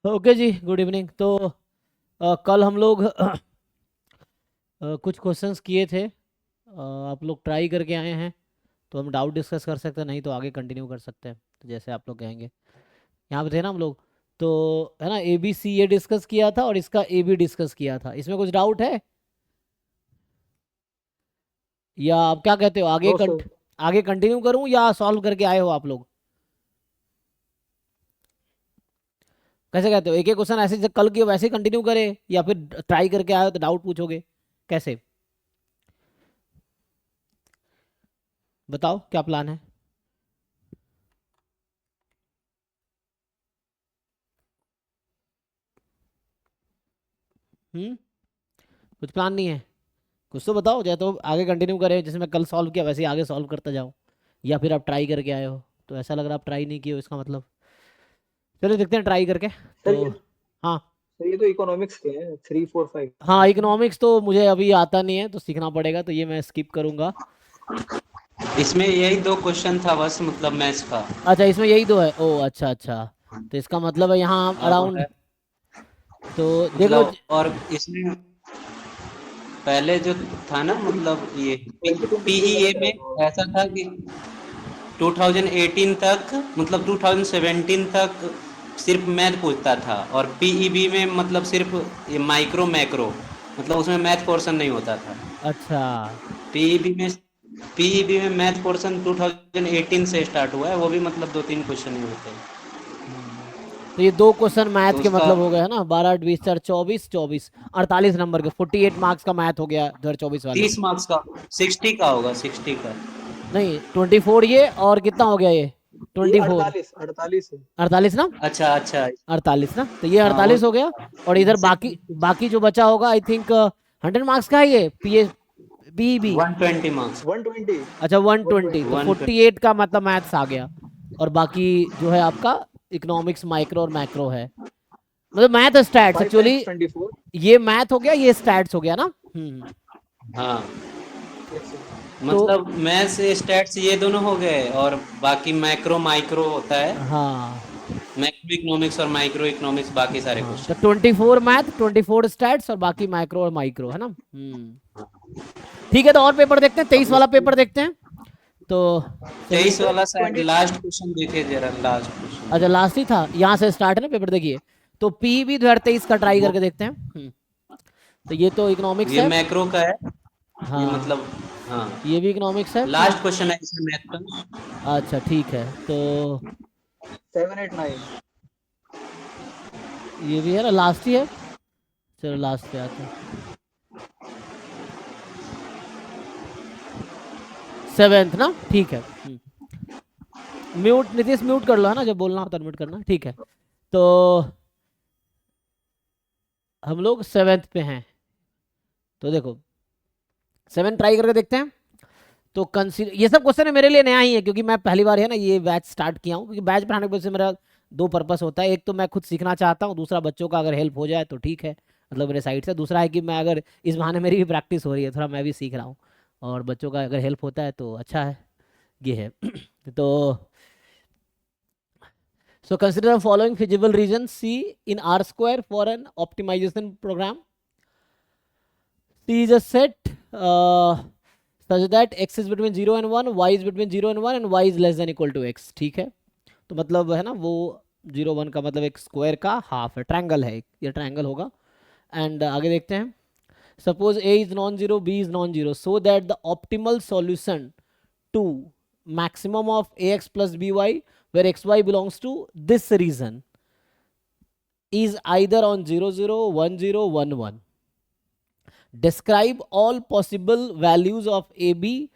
Okay जी, good evening. तो कल हम लोग कुछ क्वेश्चंस किए थे। आप लोग ट्राई करके आए हैं तो हम डाउट डिस्कस कर सकते हैं, नहीं तो आगे कंटिन्यू कर सकते हैं, तो जैसे आप लोग कहेंगे। यहाँ पे थे ना हम लोग, तो है ना, ए बी सी ये डिस्कस किया था और इसका ए बी डिस्कस किया था। इसमें कुछ डाउट है या आप क्या कहते हो? No sir. आगे कंटिन्यू करूं या सॉल्व करके आए हो आप लोग? कैसे कहते हो? एक एक क्वेश्चन ऐसे जैसे कल के वैसे कंटिन्यू करें या फिर ट्राई करके आए हो तो डाउट पूछोगे? कैसे, बताओ क्या प्लान है? हम्म, कुछ प्लान नहीं है? कुछ तो बताओ, या तो आगे कंटिन्यू करें जैसे मैं कल सॉल्व किया वैसे ही आगे सॉल्व करता जाऊं, या फिर आप ट्राई करके आए हो। तो ऐसा लग रहा है आप ट्राई नहीं किए हो, इसका मतलब। चलो देखते हैं ट्राई करके। सर तो ये हाँ। सर ये तो इकोनॉमिक्स के हैं, 3 4 5 हाँ, इसमें। इकोनॉमिक्स तो मुझे अभी आता नहीं है तो सीखना पड़ेगा, तो ये मैं स्किप करूंगा। इसमें यही दो क्वेश्चन था बस, मतलब मैथ्स का। अच्छा, इसमें यही दो है? ओ अच्छा अच्छा। तो इसका मतलब है यहाँ और अराउंड। है तो देखो मतलब, और इसमें पहले जो था ना, मतलब ये 2023 वाला पीईए से आता में होगा। ऐसा था कि 2018 तक, मतलब 2017 तक सिर्फ मैथ पूछता था, और पीईबी में मतलब सिर्फ ये माइक्रो मैक्रो, मतलब उसमें मैथ पोर्शन नहीं होता था। अच्छा। पीईबी में पीईबी में मैथ पोर्शन 2018 से स्टार्ट हुआ है, वो भी मतलब 2 3 क्वेश्चन ही होते हैं। हम्म, तो ये दो क्वेश्चन मैथ तो के उसका मतलब हो गए है ना? 12 20 4 24 24 48 नंबर के 48 मार्क्स का मैथ हो गया 2024 वाले। 30 मार्क्स का, 60 का होगा, 60 का। नहीं, 24 ये, और कितना हो गया ये? ये 24, 48 है। 48 ना? अच्छा अच्छा। 48 ना, तो ये हाँ वो 48 हो गया। और इधर बाकी, बाकी जो बचा होगा आई थिंक 100 मार्क्स का है ये P A B B. 120 marks. 120। अच्छा, 120, तो 120। 120। 48 का मतलब मैथ्स आ गया। और बाकी जो है आपका इकोनॉमिक्स, माइक्रो और मैक्रो है, मतलब मैथ स्टैट्स 5 एक्चुअली। टाइम्स 24। ये मैथ हो गया, ये स्टैट्स हो गया ना। हाँ, यस सर। तो मतलब मैथ्स स्टैट्स ये दोनों हो गए, और बाकी मैक्रो माइक्रो होता है। हाँ मैक्रो इकोनॉमिक्स और माइक्रो इकोनॉमिक्स, बाकी सारे हाँ, तो क्वेश्चन। 24 मैथ, 24 स्टैट्स और बाकी माइक्रो और माइक्रो है ना। ठीक है, तो और पेपर देखते हैं, 23 अब वाला उसके पेपर देखते हैं। तो चलिए। 23 सर वाला शायद 20। लास्ट क्वेश्चन देखे, जरा लास्ट क्वेश्चन अच्छा, देखे। लास्ट ही था, यहाँ से स्टार्ट है ना पेपर, देखिए। तो पी भी 2023 का ट्राई वो करके देखते हैं। तो ये तो इकोनॉमिक्स ये है। मैक्रो का है, ये हाँ, मतलब। हाँ, ये भी इकोनॉमिक्स है। लास्ट क्वेश्चन है इसमें मैथ का। अच्छा ठीक है, तो 7 8 9। ये भी है ना, लास्ट ही है। चलो लास्ट पे आते हैं। सेवेंथ ना, ठीक है। म्यूट, नीतीश म्यूट कर लो, है ना, जब बोलना हो तो म्यूट करना, ठीक है। तो हम लोग सेवेंथ पे हैं। तो देखो, सेवन ट्राई करके देखते हैं। तो कंसीडर, ये सब क्वेश्चन है मेरे लिए नया ही है, क्योंकि मैं पहली बार है ना ये बैच स्टार्ट किया हूँ। क्योंकि बैच पढ़ाने की वजह से मेरा दो पर्पस होता है, एक तो मैं खुद सीखना चाहता हूँ, दूसरा बच्चों का अगर हेल्प हो जाए तो ठीक है, मतलब मेरे साइड से। दूसरा है कि मैं अगर इस बहाने मेरी भी प्रैक्टिस हो रही है, थोड़ा मैं भी सीख रहा हूँ, और बच्चों का अगर हेल्प होता है तो अच्छा है। ये है। तो so consider the following feasible region C in R square for an optimization program. C is a set such that x is between 0 and 1, y is between 0 and 1 and y is less than equal to x, ठीक है। तो मतलब है ना वो 0 1 का मतलब एक स्क्वायर का हाफ है, ट्रायंगल है, ये ट्रायंगल होगा। एंड आगे देखते हैं। Suppose a is non zero, b is non zero, so that the optimal solution to maximum of ax plus by where xy belongs to this region is either on 0 0 1 0 1 1. Describe all possible values of AB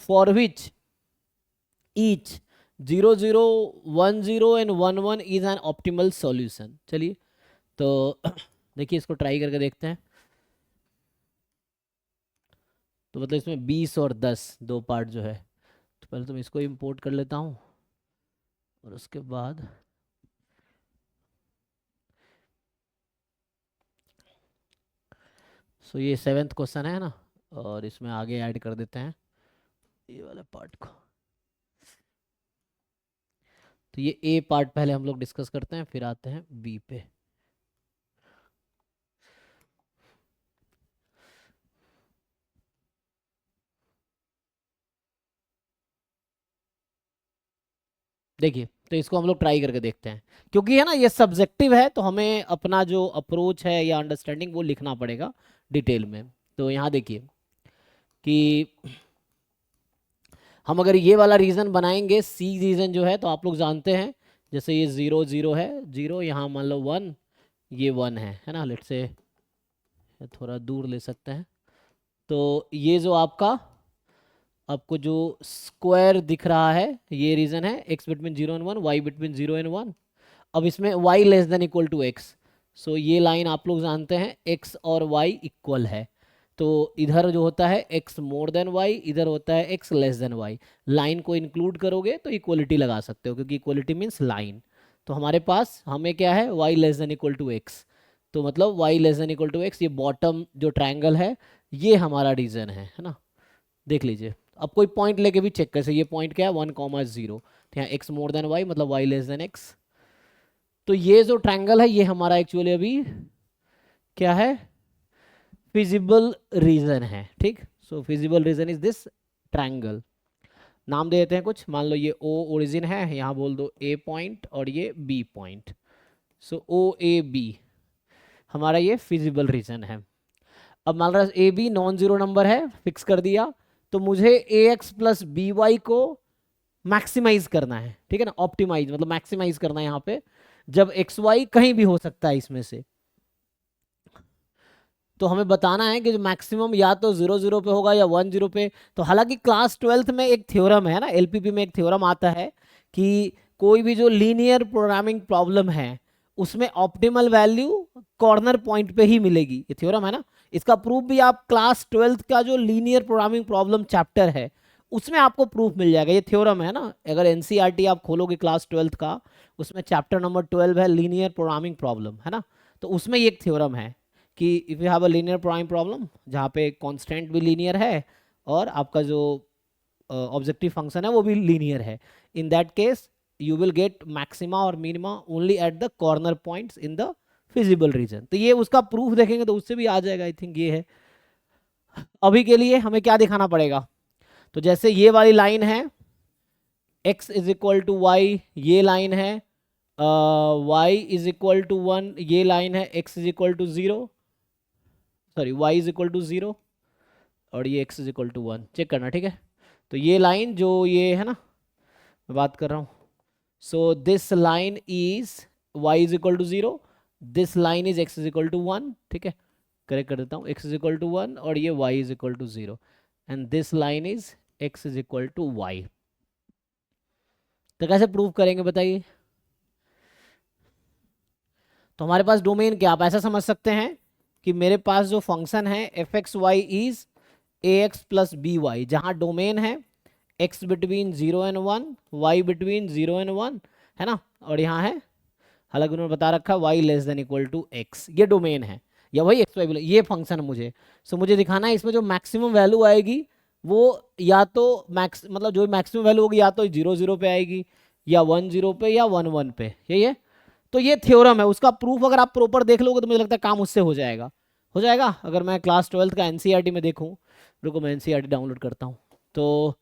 for which each 0 0 1 0 and 1 1 is an optimal solution. चलिए, तो देखिए इसको try करके देखते हैं। तो मतलब इसमें 20 और 10 दो पार्ट जो है, तो पहले तो मैं इसको इंपोर्ट कर लेता हूँ, और उसके बाद सो ये सेवेंथ क्वेश्चन है ना, और इसमें आगे ऐड कर देते हैं ये वाला पार्ट को। तो ये ए पार्ट पहले हम लोग डिस्कस करते हैं, फिर आते हैं बी पे। देखिए, तो इसको हम लोग ट्राई करके देखते हैं, क्योंकि है ना ये सब्जेक्टिव है, तो हमें अपना जो अप्रोच है या अंडरस्टैंडिंग वो लिखना पड़ेगा डिटेल में। तो यहाँ देखिए कि हम अगर ये वाला रीज़न बनाएंगे, सी रीज़न जो है, तो आप लोग जानते हैं जैसे ये 0 0 है, 0 यहाँ मान लो 1, ये 1 है ना, लेट से थोड़ा दूर ले सकते हैं। तो ये जो आपको जो स्क्वायर दिख रहा है, ये रीज़न है x between 0 and 1, y between 0 and 1। अब इसमें y less than equal to x, so ये लाइन आप लोग जानते हैं x और y इक्वल है। तो इधर जो होता है x मोर देन y, इधर होता है x less then y। Line को इंक्लूड करोगे तो इक्वलिटी लगा सकते हो, क्योंकि इक्वलिटी मीन्स लाइन। तो हमारे पास हमें क्या है, y less than equal to x, तो मतलब y less than equal to x, ये बॉटम जो ट्रायंगल है ये हमारा रीजन है ना। देख लीजिए, अब कोई पॉइंट लेके भी चेक कर सकते, ये पॉइंट क्या है 1,0, तो यहाँ x मोर देन y मतलब y लेस देन x। तो ये जो ट्रायंगल है ये हमारा एक्चुअली अभी क्या है, फिजिबल रीजन है, ठीक। So feasible region is this triangle. नाम दे देते हैं कुछ, मान लो ये O ओरिजिन है, यहाँ बोल दो A पॉइंट और ये B पॉइंट। सो OAB हमारा ये फिजिबल रीजन है। अब मान रहा AB नॉन जीरो नंबर है, फिक्स कर दिया, तो मुझे AX प्लस BY को मैक्सिमाइज करना है, ठीक है ना, ऑप्टिमाइज मतलब मैक्सिमाइज करना है यहाँ पे, जब XY कहीं भी हो सकता है इसमें से। तो हमें बताना है कि जो मैक्सिमम या तो 0 0 पे होगा या 1 0 पे। तो हालांकि क्लास 12th में एक थ्योरम है ना, LPP में एक थ्योरम आता है कि कोई भी जो लीनियर प्रोग्रामिंग प्रॉब्लम है उसमें ऑप्टिमल वैल्यू कॉर्नर पॉइंट पे ही मिलेगी, ये थ्योरम है ना। इसका प्रूफ भी आप क्लास 12th का जो लीनियर प्रोग्रामिंग प्रॉब्लम चैप्टर है उसमें आपको प्रूफ मिल जाएगा, ये थ्योरम है ना। अगर NCERT आप खोलोगे क्लास 12th का, उसमें चैप्टर नंबर 12 है लीनियर प्रोग्रामिंग प्रॉब्लम, है ना। तो उसमें ये एक थ्योरम है कि if you have a linear prime problem जहाँ पे कांस्टेंट भी लीनियर है और आपका जो ऑब्जेक्टिव फंक्शन है वो भी लीनियर है, in that case you will get maxima और minima only at the corner points in the feasible region. तो ये उसका प्रूफ देखेंगे तो उससे भी आ जाएगा, आई थिंक ये है। अभी के लिए हमें क्या दिखाना पड़ेगा, तो जैसे ये वाली लाइन है x is equal to y, ये लाइन है y इज इक्वल टू 1, ये लाइन है x is equal to 0, sorry y is equal to 0, और ये x is equal to 1, check करना, ठीक है। तो ये लाइन जो ये है ना, मैं बात कर रहा हूँ, so this line is y is equal to 0, this line is x is equal to 1, ठीक है, करेक्ट कर देता हूँ, x इज इक्वल टू 1 और ये y is equal to 0, and this line is x is equal to y। तो कैसे prove करेंगे बताइए। तो हमारे पास डोमेन क्या, आप ऐसा समझ सकते हैं कि मेरे पास जो फंक्शन है f x y is a x plus B y, जहाँ डोमेन है x between 0 and 1, y between 0 and 1, है ना, और यहाँ है हालांकि उन्होंने बता रखा y less than equal to x, ये डोमेन है या वही एक्स वाई, ये फंक्शन है मुझे। सो मुझे दिखाना है इसमें जो मैक्सिमम वैल्यू आएगी वो या तो मैक्स मतलब जो मैक्सिमम वैल्यू होगी या तो 0 0 पे आएगी या 1 0 पे या 1 1 पे, यही है। तो ये थ्योरम है, उसका प्रूफ अगर आप प्रॉपर देख लोगे तो मुझे लगता है काम उससे हो जाएगा, हो जाएगा। अगर मैं क्लास 12th का NCERT में देखूं, रुको मैं NCERT डाउनलोड करता हूँ, तो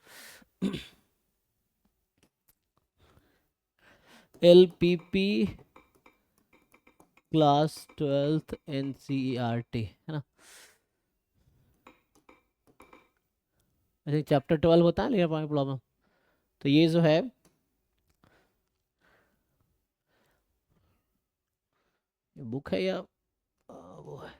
LPP क्लास 12th NCERT है ना, ऐसे चैप्टर 12 होता है लीनियर प्रोग्रामिंग प्रॉब्लम। तो ये जो है बुक है या वो है,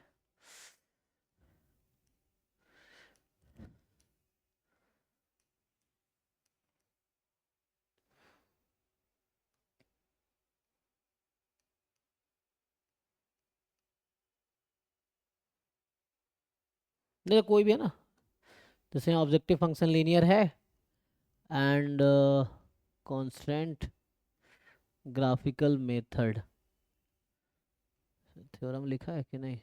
नहीं कोई भी है ना, जैसे ऑब्जेक्टिव फंक्शन लीनियर है and constant graphical method, theorem लिखा है कि नहीं,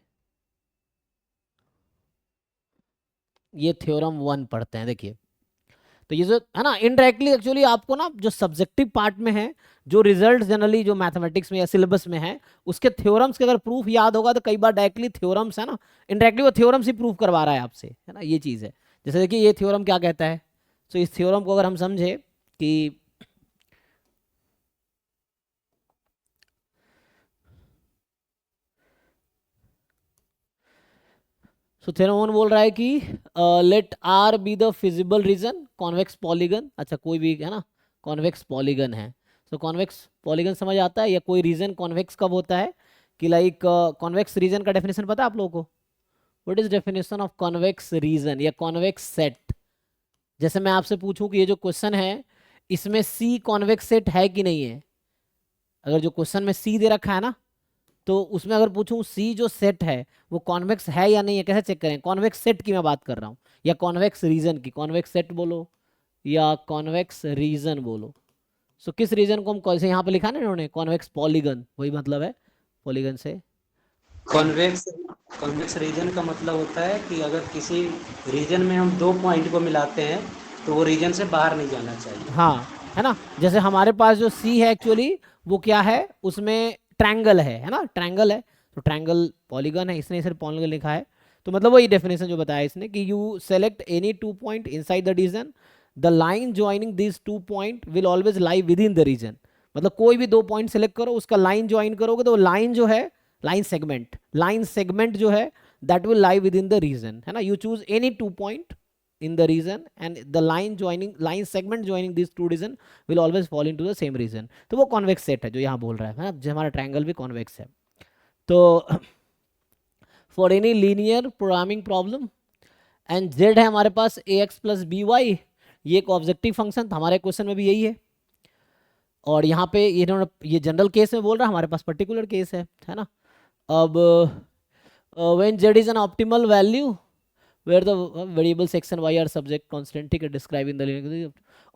ये थ्योरम 1 पढ़ते हैं। देखिए, तो ये जो है ना इनडायरेक्टली एक्चुअली आपको ना जो सब्जेक्टिव पार्ट में है, जो रिजल्ट जनरली जो मैथमेटिक्स में या सिलेबस में है, उसके थ्योरम्स के अगर प्रूफ याद होगा तो कई बार डायरेक्टली थ्योरम्स है ना, इनडायरेक्टली वो थ्योरम्स ही प्रूफ करवा रहा है आपसे, है ना, ये चीज़ है। जैसे देखिए ये थ्योरम क्या कहता है, तो इस थ्योरम को अगर हम समझे कि सो थ्योरम वन बोल रहा है कि let R be the feasible region convex polygon, अच्छा कोई भी है ना कॉन्वेक्स पॉलीगन है, तो कॉन्वेक्स पॉलीगन समझ आता है, या कोई रीजन कॉन्वेक्स कब होता है कि लाइक कॉन्वेक्स रीजन का डेफिनेशन पता है आप लोगों को? What is definition of convex region या कॉन्वेक्स सेट? जैसे मैं आपसे पूछूं कि ये जो क्वेश्चन है इसमें सी कॉन्वेक्स सेट है कि नहीं है, अगर जो क्वेश्चन में सी दे रखा है ना, तो उसमें अगर पूछूं सी जो सेट है वो कॉन्वेक्स है या नहीं है, कैसे चेक करें? कॉन्वेक्स सेट की मैं बात कर रहा हूँ, या कॉन्वेक्स रीजन की, कॉन्वेक्स सेट बोलो या कॉन्वेक्स रीजन बोलो। सो किस रीजन को हम जैसे यहाँ पे लिखा ना इन्होंने कॉन्वेक्स पॉलीगन, वही मतलब है पॉलीगन से। कॉन्वेक्स कॉन्वेक्स रीजन का मतलब होता है कि अगर किसी रीजन में हम दो पॉइंट को मिलाते हैं तो वो रीजन से बाहर नहीं जाना चाहिए। हाँ है ना, जैसे हमारे पास जो सी है एक्चुअली वो क्या है, उसमें ट्रायंगल है ना, ट्रायंगल है, तो ट्रायंगल पॉलीगन है, इसने सिर्फ पॉलीगन लिखा है। तो मतलब वही डेफिनेशन जो बताया इसने कि you select any 2 point inside the region, the line joining this 2 point will always lie within the region. मतलब कोई भी 2 पॉइंट सेलेक्ट करो, उसका लाइन ज्वाइन करोगे तो लाइन जो है, लाइन सेगमेंट जो है that will lie within the region, है ना। You choose any 2 point in the region and the line segment joining these two region will always fall into the same region। तो वो convex set है जो यहाँ बोल रहा है ना, जो हमारा triangle भी convex है। तो for any linear programming problem and z है हमारे पास ax plus by, ये एक ऑब्जेक्टिव फंक्शन था, हमारे क्वेश्चन में भी यही है। और यहाँ पे ये जनरल केस में बोल रहा है, हमारे पास पर्टिकुलर केस है ना। अब when z is an optimal value where the variables x and y are subject constant, ठीक है, describe in the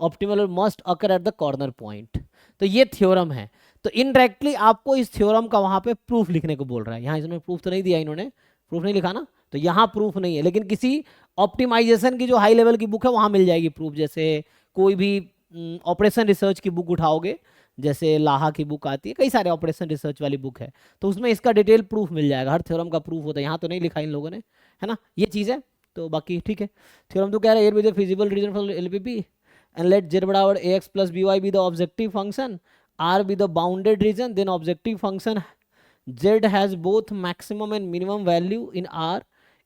optimal must occur at the corner point। तो ये थ्योरम है, तो इनडायरेक्टली आपको इस थ्योरम का वहां पे प्रूफ लिखने को बोल रहा है। यहाँ इसमें प्रूफ तो नहीं दिया, इन्होंने प्रूफ नहीं लिखा ना, तो यहाँ प्रूफ नहीं है, लेकिन किसी ऑप्टिमाइजेशन की जो हाई लेवल की बुक है वहां मिल जाएगी प्रूफ। जैसे कोई भी ऑपरेशन रिसर्च की बुक उठाओगे, जैसे लाहा की बुक आती है, कई सारे ऑपरेशन रिसर्च वाली बुक है, तो उसमें इसका डिटेल प्रूफ मिल जाएगा, हर थ्योरम का प्रूफ होता है। यहाँ तो नहीं लिखा इन लोगों ने, है ना, ये चीज़ है। तो बाकी ठीक है, थ्योरम तो कह रहा है here be the feasible reason for LPP and let z बराबर ax plus by be the objective function, r be the bounded region, then objective function z has both maximum and minimum value in r,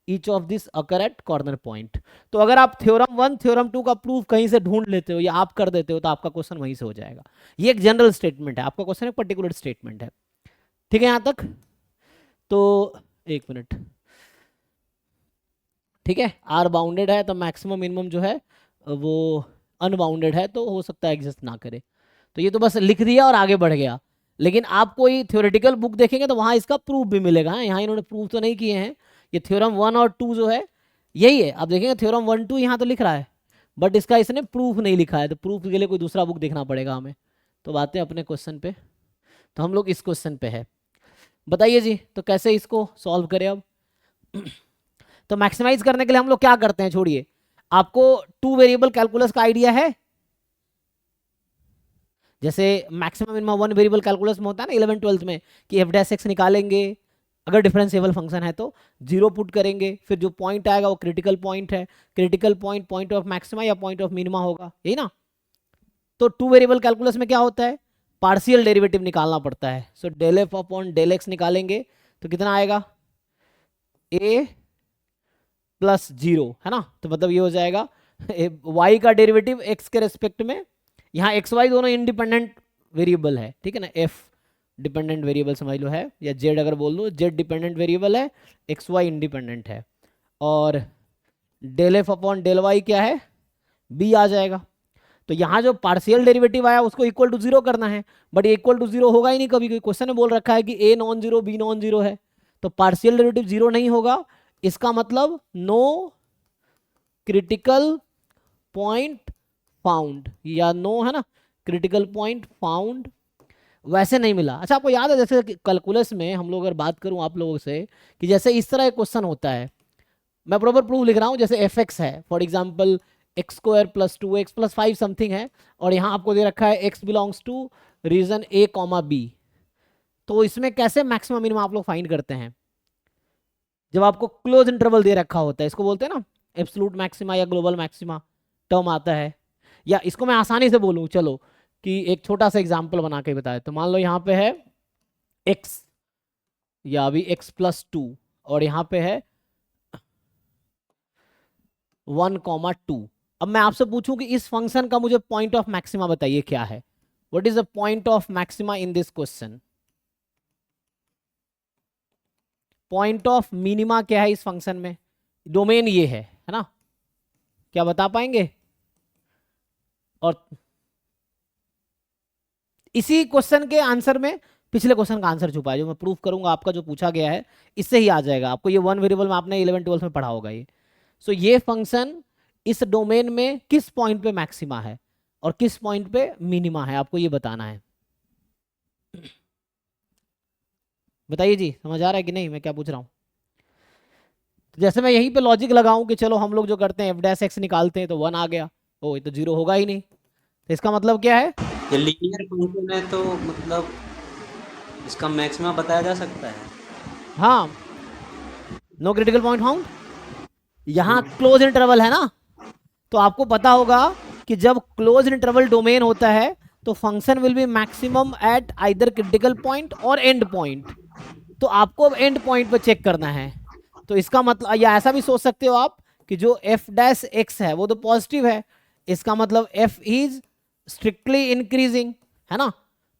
each of this occur at corner point। तो अगर आप theorem 1 theorem 2 का proof कहीं से ढूंढ लेते हो या आप कर देते हो तो आपका क्वेश्चन वहीं से हो जाएगा। ये एक जनरल स्टेटमेंट है, आपका क्वेश्चन एक पर्टिकुलर स्टेटमेंट है, ठीक है यहाँ तक। तो एक मिनट, ठीक है, आर बाउंडेड है तो मैक्सिमम मिनिमम जो है वो अनबाउंडेड है, तो हो सकता है एग्जिस्ट ना करे। तो ये तो बस लिख दिया और आगे बढ़ गया, लेकिन आप कोई थ्योरेटिकल बुक देखेंगे तो वहाँ इसका प्रूफ भी मिलेगा। यहाँ इन्होंने प्रूफ तो नहीं किए हैं, ये थ्योरम 1 और 2 जो है यही है। आप देखेंगे थ्योरम 1 2 यहाँ तो लिख रहा है, बट इसका इसने प्रूफ नहीं लिखा है, तो प्रूफ के लिए कोई दूसरा बुक देखना पड़ेगा हमें। तो बातें अपने क्वेश्चन पे, तो हम लोग इस क्वेश्चन पे है, बताइए जी तो कैसे इसको सॉल्व करें अब। तो मैक्सिमाइज करने के लिए हम लोग क्या करते हैं, छोड़िए, आपको 2 वेरिएबल कैलकुलस का आइडिया है। जैसे मैक्सिमम मिनिमम 1 वेरिएबल कैलकुलस में होता है ना 11 12 में, कि एफ डैश एक्स निकालेंगे, अगर डिफरेंशिएबल फंक्शन है तो 0 पुट करेंगे, फिर जो पॉइंट आएगा वो क्रिटिकल पॉइंट है, critical point point of maxima या पॉइंट ऑफ मिनिमा होगा, यही ना। तो 2 वेरिएबल कैलकुलस में क्या होता है, पार्शियल डेरिवेटिव निकालना पड़ता है। So del f upon del x निकालेंगे तो कितना आएगा, ए प्लस 0, है ना। तो मतलब ये हो जाएगा y का डेरिवेटिव x के रेस्पेक्ट में, यहाँ एक्स वाई दोनों इंडिपेंडेंट वेरिएबल है, ठीक है ना, f डिपेंडेंट वेरिएबल समझ लो है, या z अगर बोल दो z डिपेंडेंट वेरिएबल है, एक्स वाई इंडिपेंडेंट है, और del f upon del y क्या है, b आ जाएगा। तो यहाँ जो पार्शियल डेरिवेटिव आया उसको इक्वल टू 0 करना है, बट ये इक्वल टू 0 होगा ही नहीं कभी, कोई क्वेश्चन में बोल रखा है कि a non zero b non zero है, तो पार्शियल डेरिवेटिव 0 नहीं होगा, इसका मतलब नो क्रिटिकल पॉइंट फाउंड, या नो, है ना, क्रिटिकल पॉइंट फाउंड वैसे नहीं मिला। अच्छा आपको याद है जैसे कैलकुलस में हम लोग अगर बात करूं आप लोगों से कि जैसे इस तरह एक क्वेश्चन होता है, मैं प्रॉपर प्रूफ लिख रहा हूं, जैसे एफ एक्स है for example x square plus 2x plus 5 something है, और यहाँ आपको दे रखा है x belongs to region a comma b. तो इसमें कैसे मैक्सिमम मिनिमम आप लोग फाइंड करते हैं? जब आपको क्लोज इंटरवल दे रखा होता है, इसको बोलते हैं ना एब्सोल्यूट मैक्सिमा या ग्लोबल मैक्सिमा टर्म आता है। या इसको मैं आसानी से बोलूं, चलो कि एक छोटा सा एग्जांपल बना के बताए, तो मान लो यहाँ पे है x या अभी x प्लस 2 और यहाँ पे है 1,2। अब मैं आपसे पूछूं कि इस फंक्शन का मुझे पॉइंट ऑफ मैक्सिमा बताइए क्या है? What is the point of maxima in this question? Point of minima क्या है इस फंक्शन में? डोमेन ये है ना? क्या बता पाएंगे? और इसी क्वेश्चन के आंसर में पिछले क्वेश्चन का आंसर छुपा है, जो मैं प्रूफ करूंगा आपका जो पूछा गया है, इससे ही आ जाएगा आपको। ये वन वेरिएबल में आपने 11-12 में पढ़ा होगा ये। सो ये फंक्शन इस डोमेन में किस पॉइंट पे मैक्सिमा है और किस पॉइंट पे मिनिमा है, आपको ये बताना है। बताइए जी, समझ आ रहा है कि नहीं मैं क्या पूछ रहा हूँ? तो जैसे मैं यहीं पे लॉजिक लगाऊं कि चलो हम लोग जो करते हैं f' निकालते हैं तो 1 आ गया, ओ ये तो 0 होगा ही नहीं, तो इसका मतलब क्या है? ये लीनियर फंक्शन है तो मतलब इसका मैक्सिमा बताया जा सकता है। हाँ, नो क्रिटिकल पॉइंट फाउंड। यहाँ क्लोज इंटरवल है ना, तो आपको पता होगा कि जब क्लोज इंटरवल डोमेन होता है तो function will be maximum at either critical point और एंड पॉइंट। तो आपको अब एंड पॉइंट पर चेक करना है। तो इसका मतलब, या ऐसा भी सोच सकते हो आप कि जो f' है वो तो पॉजिटिव है, इसका मतलब f इज स्ट्रिक्टली इंक्रीजिंग, है ना?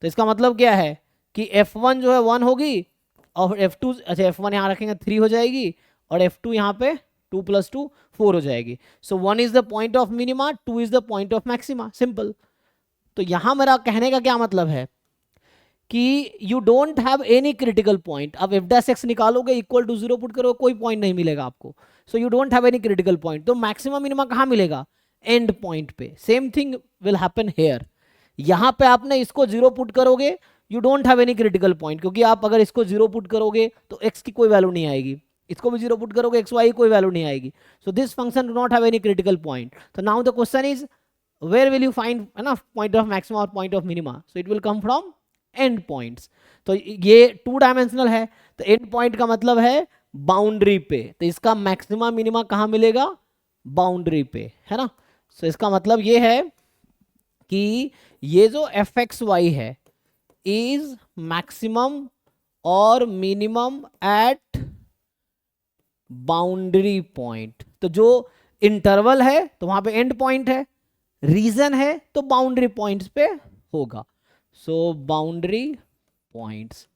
तो इसका मतलब क्या है कि f1 जो है 1 होगी और f2, अच्छा f1 यहाँ रखेंगे 3 हो जाएगी और f2 यहाँ पे 2 + 2 4 हो जाएगी। So 1 is the point of minima, 2 is the point of maxima, simple. तो यहाँ मेरा कहने का क्या मतलब है कि you don't have any critical point. अब f' निकालोगे इक्वल टू 0 पुट करोगे, कोई पॉइंट नहीं मिलेगा आपको। So you don't have any critical point, तो मैक्सिमम मिनिमा कहाँ मिलेगा? एंड पॉइंट पे। Same thing will happen here. यहाँ पे आपने इसको 0 पुट करोगे, you don't have any critical point, क्योंकि आप अगर इसको 0 पुट करोगे तो x की कोई वैल्यू नहीं आएगी, इसको भी 0 पुट करोगे xy की कोई वैल्यू नहीं आएगी। So this function do not have any critical point. तो now the question is where will you find point of maxima or point of minima? So it will come from end points. तो ये 2 dimensional है, तो and point का मतलब है boundary पे, तो इसका मैक्सिमा मिनिमा कहाँ मिलेगा? बाउंड्री पे, है ना? सो इसका मतलब ये है कि ये जो fxy है इज मैक्सिमम और मिनिमम एट बाउंड्री पॉइंट। तो जो इंटरवल है तो वहां पे एंड पॉइंट है, रीजन है तो बाउंड्री पॉइंट्स पे होगा। सो बाउंड्री पॉइंट्स,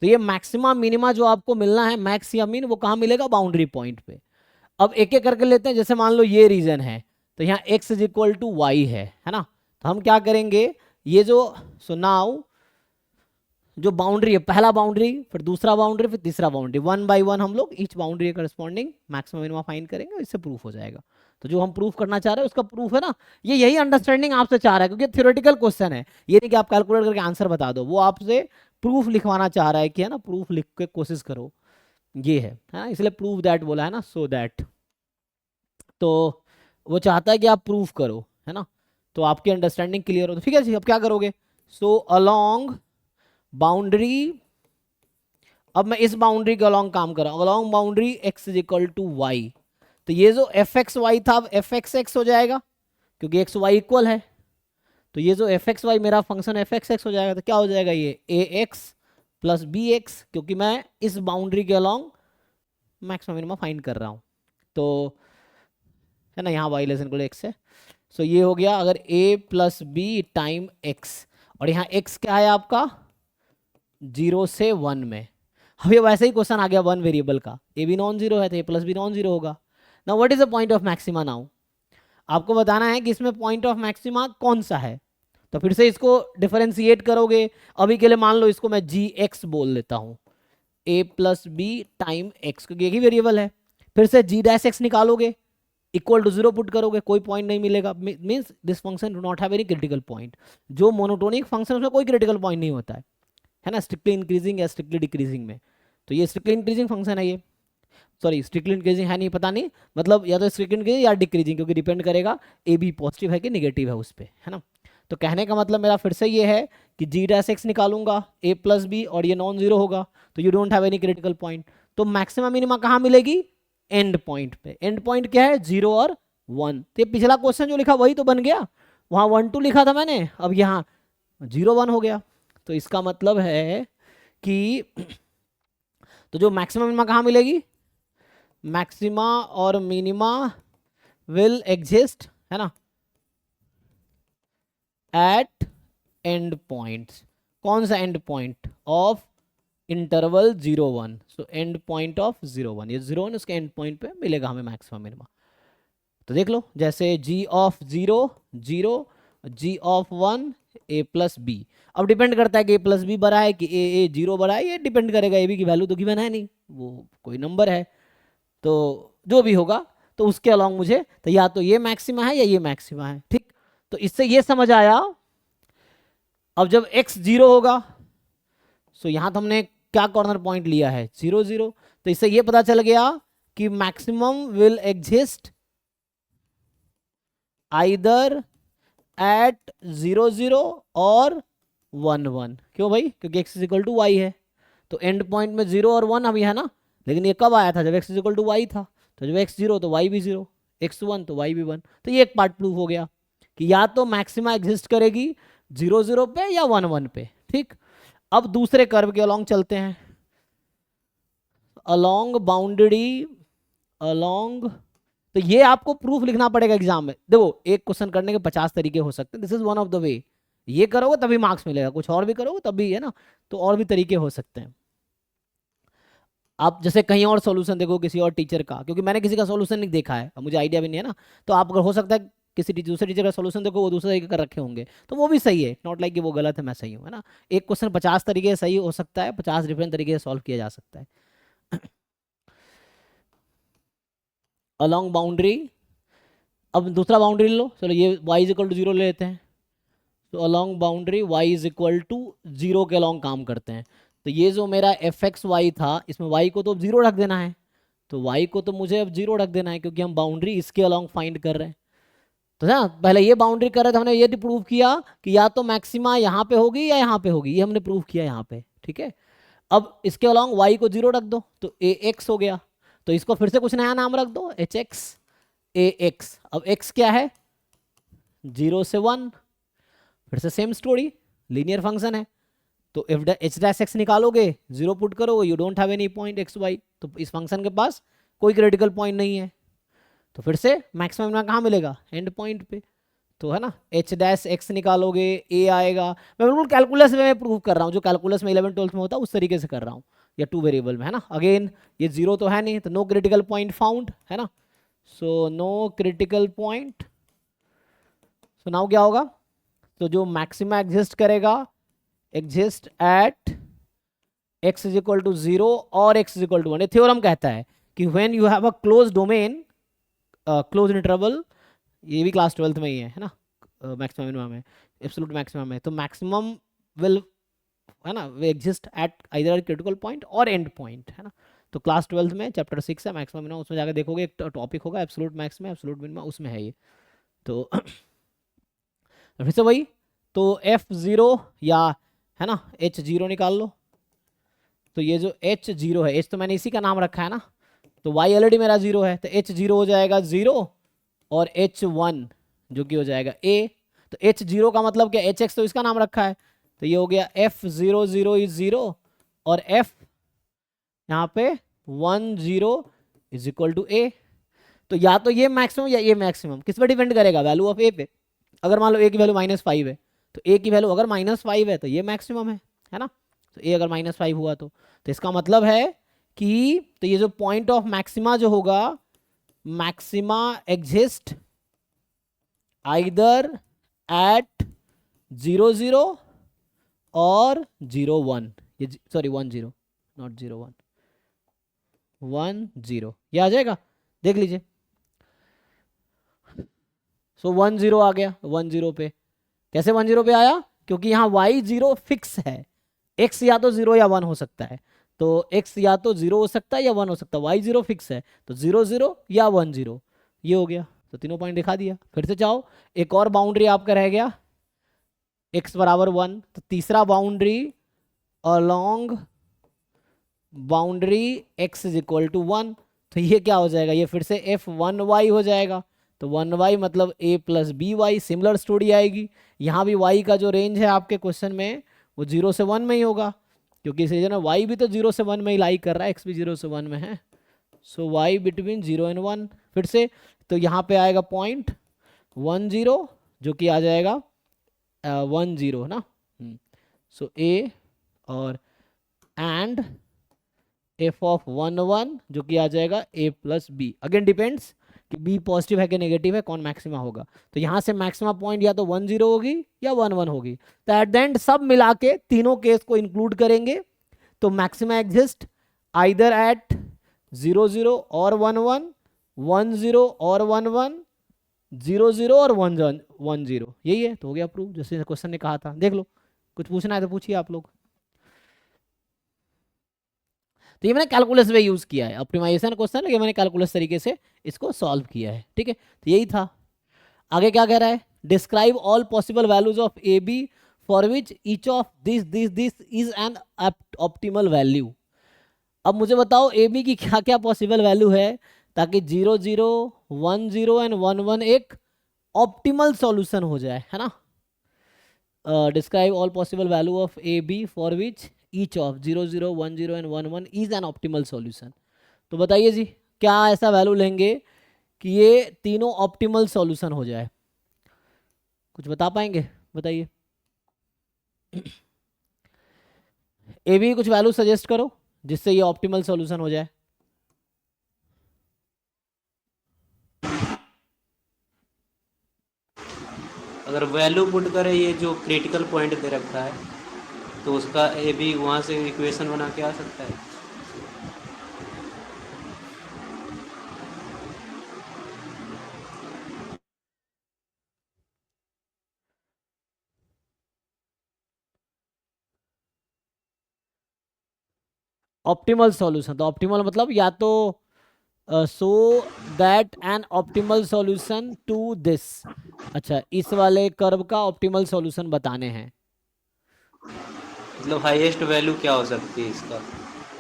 तो ये मैक्सिमा मिनिमा जो आपको मिलना है, मैक्स या मिन, वो कहाँ मिलेगा? बाउंड्री पॉइंट पे। अब एक एक करके लेते हैं। जैसे मान लो ये रीजन है, तो यहाँ x = y है ना? तो हम क्या करेंगे, ये जो, सो नाउ जो बाउंड्री है, पहला बाउंड्री, फिर दूसरा बाउंड्री, फिर तीसरा बाउंड्री, 1 बाय 1 हम लोग ईच बाउंड्री के करस्पॉन्डिंग मैक्सिमम मिनिमा फाइंड करेंगे, इससे प्रूफ हो जाएगा। तो जो हम प्रूफ करना चाह रहे हैं उसका प्रूफ है ना, ये यही अंडरस्टैंडिंग आपसे चाह रहा है, क्योंकि थ्योरेटिकल क्वेश्चन है, ये नहीं कि आप कैलकुलेट करके आंसर बता दो, वो आपसे प्रूफ लिखवाना चाह रहा है कि है ना, प्रूफ लिख के कोशिश करो, ये है ना, इसलिए प्रूफ दैट बोला है ना, सो दैट। तो वो चाहता है कि आप प्रूफ करो, है ना, तो आपकी अंडरस्टैंडिंग क्लियर हो। तो ठीक है जी, अब क्या करोगे? सो अलोंग बाउंड्री, अब मैं इस बाउंड्री के अलोंग काम कर रहा हूँ, अलोंग बाउंड्री x = y। तो ये जो fxy था अब fxx हो जाएगा, क्योंकि xy इक्वल है। तो ये जो fxy मेरा फंक्शन fxx हो जाएगा, तो क्या हो जाएगा? ये ax + bx, क्योंकि मैं इस बाउंड्री के अलोंग मैक्सिमम मिनिमम फाइंड कर रहा हूँ, तो है ना, यहाँ y > x है। सो ये हो गया अगर a + b टाइम x, और यहाँ x क्या है आपका? 0 से 1 में। अब ये वैसे ही क्वेश्चन आ गया 1 वेरिएबल का, a भी नॉन जीरो है तो a + b नॉन जीरो होगा। Now what is the point of maxima? Now आपको बताना है कि इसमें पॉइंट ऑफ मैक्सिमा कौन सा है। तो फिर से इसको डिफरेंशिएट करोगे। अभी के लिए मान लो इसको मैं gx बोल लेता हूँ, a + b टाइम x, क्योंकि एक ही वेरिएबल है। फिर से g' निकालोगे, इक्वल टू 0 पुट करोगे, कोई पॉइंट नहीं मिलेगा, means this function do not have any critical point. जो मोनोटोनिक फंक्शन उसमें कोई क्रिटिकल पॉइंट नहीं होता है ना, स्ट्रिक्टली इंक्रीजिंग या स्ट्रिक्टली डिक्रीजिंग में। तो ये स्ट्रिक्टली इंक्रीजिंग फंक्शन है ये। सॉरी स्ट्रिक्टली इंक्रीजिंग है नहीं, पता नहीं, मतलब या तो स्ट्रिक्टली इंक्रीजिंग या डिक्रीजिंग, क्योंकि डिपेंड करेगा ए बी पॉजिटिव है कि निगेटिव है उस पर, है ना। तो कहने का मतलब मेरा फिर से ये है कि जी डैश एक्स निकालूंगा ए प्लस बी और ये नॉन जीरो होगा, तो you don't have any critical point. तो मैक्सिमम मिनिमा कहाँ मिलेगी? एंड पॉइंट पे। एंड पॉइंट क्या है? 0 और 1। तो ये पिछला क्वेश्चन जो लिखा वही तो बन गया, वहाँ 1 2 लिखा था मैंने, अब यहाँ 0 1 हो गया। तो इसका मतलब है कि तो जो मैक्सिमम मिनिमा कहाँ मिलेगी? मैक्सिमा और मिनिमा विल एग्जिस्ट, है ना, एट एंड पॉइंट्स। कौन सा and point? Of interval 0 1। So and point of 0 1, ये 0 1 उसके एंड पॉइंट पे मिलेगा हमें मैक्सिमम मिनिमा। तो देख लो, जैसे g of 0 0, g of 1 a plus b. अब डिपेंड करता है कि a प्लस बी बड़ा है कि a 0 बड़ा है, ये डिपेंड करेगा, a b की वैल्यू तो गिवन है नहीं, वो कोई नंबर है, तो जो भी होगा तो उसके अलॉन्ग मुझे तो या तो ये मैक्सिमा है या ये मैक्सिमा है, ठीक। तो इससे ये समझ आया, अब जब x 0 होगा, सो यहां तो हमने क्या कॉर्नर पॉइंट लिया है? 0 0। तो इससे ये पता चल गया कि maximum will exist either eight 0 0 और 1 1। क्यों भाई? क्योंकि x इक्वल टू वाई है, तो एंड पॉइंट में 0 और 1 अभी है ना, लेकिन ये कब आया था? जब x इक्वल टू वाई था। तो जब x 0 तो y भी 0, x 1 तो y भी 1। तो ये एक पार्ट प्रूफ हो गया कि या तो मैक्सिमा एग्जिस्ट करेगी 0 0 पे या 1 1 पे, ठीक। अब दूसरे कर्व के अलॉन्ग चलते हैं, अलॉन्ग बाउंड्री, अलॉन्ग। तो ये आपको प्रूफ लिखना पड़ेगा एग्जाम में। देखो, एक क्वेश्चन करने के 50 तरीके हो सकते हैं, this is one of the way. ये करोगे तभी मार्क्स मिलेगा, कुछ और भी करोगे तभी, है ना, तो और भी तरीके हो सकते हैं। आप जैसे कहीं और सॉल्यूशन देखो किसी और टीचर का, क्योंकि मैंने किसी का सॉल्यूशन नहीं देखा है, अब मुझे आइडिया भी नहीं है ना, तो आप अगर हो सकता है किसी दूसरे टीचर का सॉल्यूशन देखो, वो दूसरे तरीके का रखे होंगे, तो वो भी सही है, नॉट लाइक कि वो गलत है मैं सही हूँ, है ना। एक क्वेश्चन 50 तरीके से सही हो सकता है, 50 डिफरेंट तरीके से सॉल्व किया जा सकता है। अलॉन्ग बाउंड्री, अब दूसरा बाउंड्री लो, चलो ये y इज इक्वल टू 0 ले लेते हैं। तो along boundary y is equal to 0 के अलॉन्ग काम करते हैं। तो ये जो मेरा एफ एक्स वाई था, इसमें y को तो अब 0 रख देना है, तो y को तो मुझे अब 0 रख देना है, क्योंकि हम बाउंड्री इसके अलॉन्ग फाइंड कर रहे हैं। तो ना पहले ये बाउंड्री कर रहे थे, हमने ये प्रूव किया कि या तो मैक्सिमा यहाँ पे होगी या यहाँ पे होगी, ये हमने प्रूव किया यहाँ पे, ठीक है। अब इसके अलॉन्ग y को 0 रख दो, तो ए एक्स हो गया। तो इसको फिर से कुछ नया नाम रख दो, एच एक्स ए एक्स। अब x क्या है? 0 से 1, फिर से सेम स्टोरी, लीनियर फंक्शन है, तो इफ एच डैश एक्स निकालोगे, 0 पुट करोगे, you don't have any point x y, तो इस फंक्शन के पास कोई क्रिटिकल पॉइंट नहीं है, तो फिर से मैक्सिमम कहाँ मिलेगा? एंड पॉइंट पे। तो है ना, एच डैश एक्स निकालोगे, ए आएगा। मैं बिल्कुल कैलकुलस में प्रूव कर रहा हूँ, जो कैलकुलस में 11 12 में होता है उस तरीके से कर रहा हूँ, या 2 वेरिएबल में, है ना। अगेन ये 0 तो है नहीं, तो नो क्रिटिकल पॉइंट फाउंड, है ना, so no critical point. So now क्या होगा? तो जो मैक्सिमा एग्जिस्ट करेगा, exist at x is equal to 0 और x इज इक्वल टू 1। ये थ्योरम कहता है कि when you have a closed domain, closed interval, ये भी क्लास 12th में ही है ना, मैक्सिमम मिनिमम है, एब्सोल्यूट मैक्सिमम है, तो मैक्सिमम विल, है ना, they exist at either critical point और एंड पॉइंट, है ना। तो क्लास 12th में चैप्टर 6 है मैक्सिमम मिनिमम, उसमें जाकर देखोगे एक टॉपिक होगा एब्सोल्यूट मैक्स में, एब्सोल्यूट मिनिमम, उसमें है ये। तो फिर से वही, तो f0 या, है ना, h0 निकाल लो। तो ये जो h0 है, h तो मैंने इसी का नाम रखा है ना, तो y ऑलरेडी मेरा 0 है, तो h0 हो जाएगा 0 और h1 जो कि हो जाएगा a। तो h0 का मतलब क्या? hx तो इसका नाम रखा है, तो ये हो गया f0 0 इज 0 और f यहाँ पे 1 0 इज इक्वल टू a। तो या तो ये मैक्सिमम या ये मैक्सिमम, किस पे डिपेंड करेगा? वैल्यू ऑफ a पे। अगर मान लो a की वैल्यू -5 है, तो a की वैल्यू अगर -5 है तो ये मैक्सिमम है ना। तो a अगर -5 हुआ तो इसका मतलब है कि तो ये जो पॉइंट ऑफ मैक्सिमा जो होगा, मैक्सिमा एग्जिस्ट आइदर एट 0 0 और 0 1, ये सॉरी 1 0 नॉट 0 1, 1 0, ये आ जाएगा, देख लीजिए। सो 1 0 आ गया 1 0 पे। कैसे 1 0 पे आया? क्योंकि यहाँ y 0 फिक्स है, x या तो 0 या 1 हो सकता है, तो x या तो 0 हो सकता है या 1 हो सकता है, y 0 फिक्स है, तो 0 0 या 1 0, ये हो गया। तो तीनों पॉइंट दिखा दिया। फिर से चाहो एक और बाउंड्री आपका रह गया x बराबर 1, तो तीसरा boundary along boundary x is equal to 1, तो ये क्या हो जाएगा, ये फिर से f1y हो जाएगा। तो 1y मतलब a plus B y, similar story आएगी। यहाँ भी y का जो रेंज है आपके क्वेश्चन में वो 0 से 1 में ही होगा, क्योंकि इस रीजन में y भी तो 0 से 1 में ही लाई कर रहा है, x भी 0 से 1 में है। सो y बिटवीन 0 एंड 1, फिर से तो यहाँ पे आएगा पॉइंट 1 0 जो कि आ जाएगा 1 0 ना। सो a और एंड f ऑफ 1 1 जो कि आ जाएगा a plus b, again depends कि b पॉजिटिव है कि नेगेटिव है, कौन मैक्सिमा होगा। तो यहाँ से मैक्सिमा पॉइंट या तो 1 0 होगी या 1 1 होगी। तो एट द एंड सब मिला के तीनों केस को इंक्लूड करेंगे तो मैक्सिमा एग्जिस्ट आइदर एट 0 0 और 1 1, 1 0 और 1 1, 0 0 और 1 1 0, यही है। तो हो गया प्रूव, जैसे क्वेश्चन ने कहा था। देख लो, कुछ पूछना है तो पूछिए आप लोग। तो ये मैंने कैलकुलस में यूज किया है, ऑप्टिमाइजेशन क्वेश्चन है, ये मैंने कैलकुलस तरीके से इसको सॉल्व किया है, ठीक है। तो यही था। आगे क्या कह रहा है, describe all possible values of a b for which each of this is an optimal value. अब मुझे बताओ ए बी की क्या क्या पॉसिबल वैल्यू है ताकि 0 0 1 0 एंड 1 1 एक ऑप्टिमल सॉल्यूशन हो जाए, है ना। Describe all possible value of a b for which each of 0 0 1 0 and 1 1 is an optimal solution. तो बताइए जी, क्या ऐसा वैल्यू लेंगे कि ये तीनों ऑप्टिमल सॉल्यूशन हो जाए, कुछ बता पाएंगे, बताइए। ए बी कुछ वैल्यू सजेस्ट करो जिससे ये ऑप्टिमल सॉल्यूशन हो जाए। अगर वैल्यू पुट करें, ये जो क्रिटिकल पॉइंट दे रखा है, तो उसका ए बी वहाँ से इक्वेशन बना के आ सकता है। ऑप्टिमल सॉल्यूशन, तो ऑप्टिमल मतलब या तो so that an optimal solution to this, अच्छा इस वाले कर्व का ऑप्टिमल सॉल्यूशन बताने हैं। मतलब हाईएस्ट वैल्यू क्या हो सकती है इसका,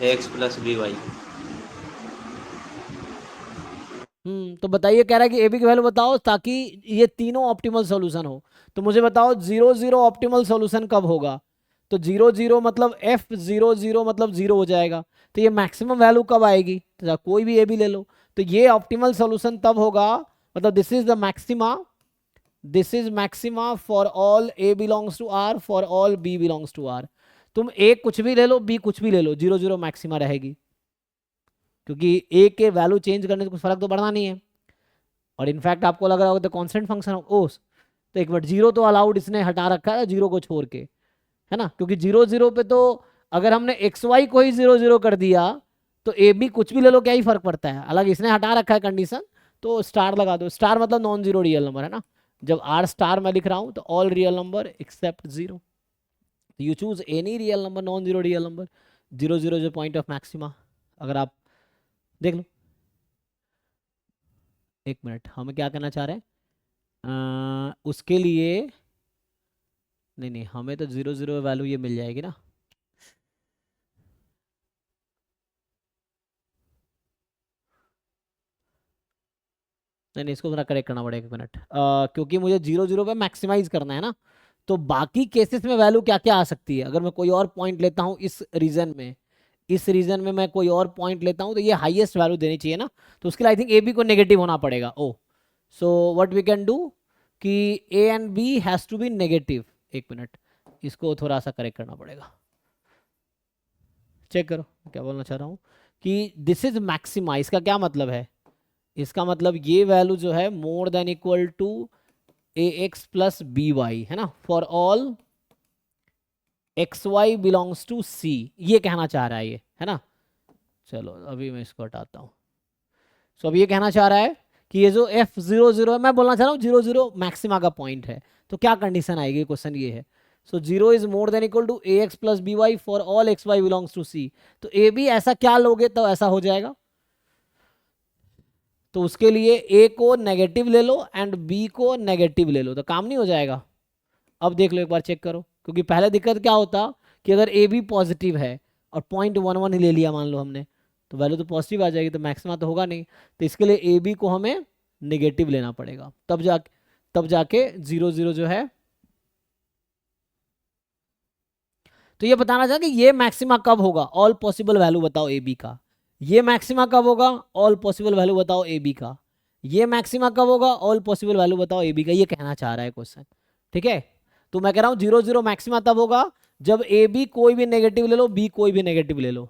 एक्स प्लस बी वाई। तो बताइए, कह रहा है कि ए बी की वैल्यू बताओ ताकि ये तीनों ऑप्टिमल सॉल्यूशन हो। तो मुझे बताओ 0 0 ऑप्टिमल सॉल्यूशन कब होगा, तो 0 0 मतलब f 0 0 मतलब 0 हो जाएगा। तो ये मैक्सिमम वैल्यू कब आएगी, तो कोई भी ए बी ले लो, तो ये ऑप्टिमल सॉल्यूशन तब होगा, मतलब this is the maxima, this is maxima for all a belongs to r for all b belongs to r। तुम a कुछ भी ले लो, b कुछ भी ले लो, 0 0 मैक्सिमा रहेगी, क्योंकि a के वैल्यू चेंज करने से कुछ फर्क तो पड़ना नहीं है। और इनफैक्ट आपको लग रहा होगा तो कांस्टेंट फंक्शन हो, ओ तो एक मिनट, 0 तो अलाउड इसने हटा रखा है 0 को छोड़ के, है ना, क्योंकि 0 0 पे तो अगर हमने एक्स वाई को ही 0 0 कर दिया तो ए बी कुछ भी ले लो क्या ही फर्क पड़ता है। अलग इसने हटा रखा है कंडीशन, तो स्टार लगा दो। स्टार मतलब नॉन जीरो रियल नंबर, है ना। जब आर स्टार मैं लिख रहा हूं तो all real number except 0, you choose any real number, non zero real number. 0 0 जो पॉइंट ऑफ मैक्सिमा, अगर आप देख लो, एक मिनट, हमें क्या करना चाह रहे हैं, उसके लिए नहीं नहीं, हमें तो 0 0 वैल्यू ये मिल जाएगी ना। नहीं नहीं, इसको थोड़ा करेक्ट करना पड़ेगा, एक मिनट, क्योंकि मुझे 0 0 पे मैक्सिमाइज करना है ना। तो बाकी केसेस में वैल्यू क्या क्या आ सकती है, अगर मैं कोई और पॉइंट लेता हूँ इस रीजन में, इस रीजन में मैं कोई और पॉइंट लेता हूँ तो ये हाईएस्ट वैल्यू देनी चाहिए ना। तो उसके लिए आई थिंक ए बी को नेगेटिव होना पड़ेगा। Oh so what we can do कि A and B has to be negative. एक मिनट, इसको थोड़ा सा करेक्ट करना पड़ेगा, चेक करो क्या बोलना चाह रहा हूँ कि दिस इज मैक्सिमा। इसका क्या मतलब है, इसका मतलब ये वैल्यू जो है more than equal to A x plus B Y, है ना, for all X Y belongs to C, ये कहना चाह रहा है ये, है ना। चलो अभी मैं इसको हटाता हूँ। सो अब ये कहना चाह रहा है कि ये जो f 0 0 है, मैं बोलना चाह रहा हूँ 0 0 मैक्सिमा का पॉइंट है, तो क्या कंडीशन आएगी, क्वेश्चन ये है। So 0 is more than equal to A x plus B Y for all X Y belongs to C. तो ए बी ऐसा क्या लोगे तो ऐसा हो जाएगा। तो उसके लिए ए को नेगेटिव ले लो एंड बी को नेगेटिव ले लो, तो काम नहीं हो जाएगा। अब देख लो एक बार चेक करो, क्योंकि पहले दिक्कत क्या होता कि अगर ए बी पॉजिटिव है और 0.11 ही ले लिया मान लो हमने, तो वैल्यू तो पॉजिटिव आ जाएगी, तो मैक्सिमा तो होगा नहीं। तो इसके लिए ए बी को हमें नेगेटिव लेना पड़ेगा, तब जाके 0 0 जो है। तो ये बताना चाह कि ये मैक्सिमा कब होगा, ऑल पॉसिबल वैल्यू बताओ ए बी का। ये मैक्सिमा कब होगा, ऑल पॉसिबल वैल्यू बताओ ए बी का। ये मैक्सिमा कब होगा, ऑल पॉसिबल वैल्यू बताओ ए बी का। ये कहना चाह रहा है क्वेश्चन, ठीक है। तो मैं कह रहा हूं 0 0 मैक्सिमा तब होगा जब ए बी कोई भी नेगेटिव ले लो, बी कोई भी नेगेटिव ले लो,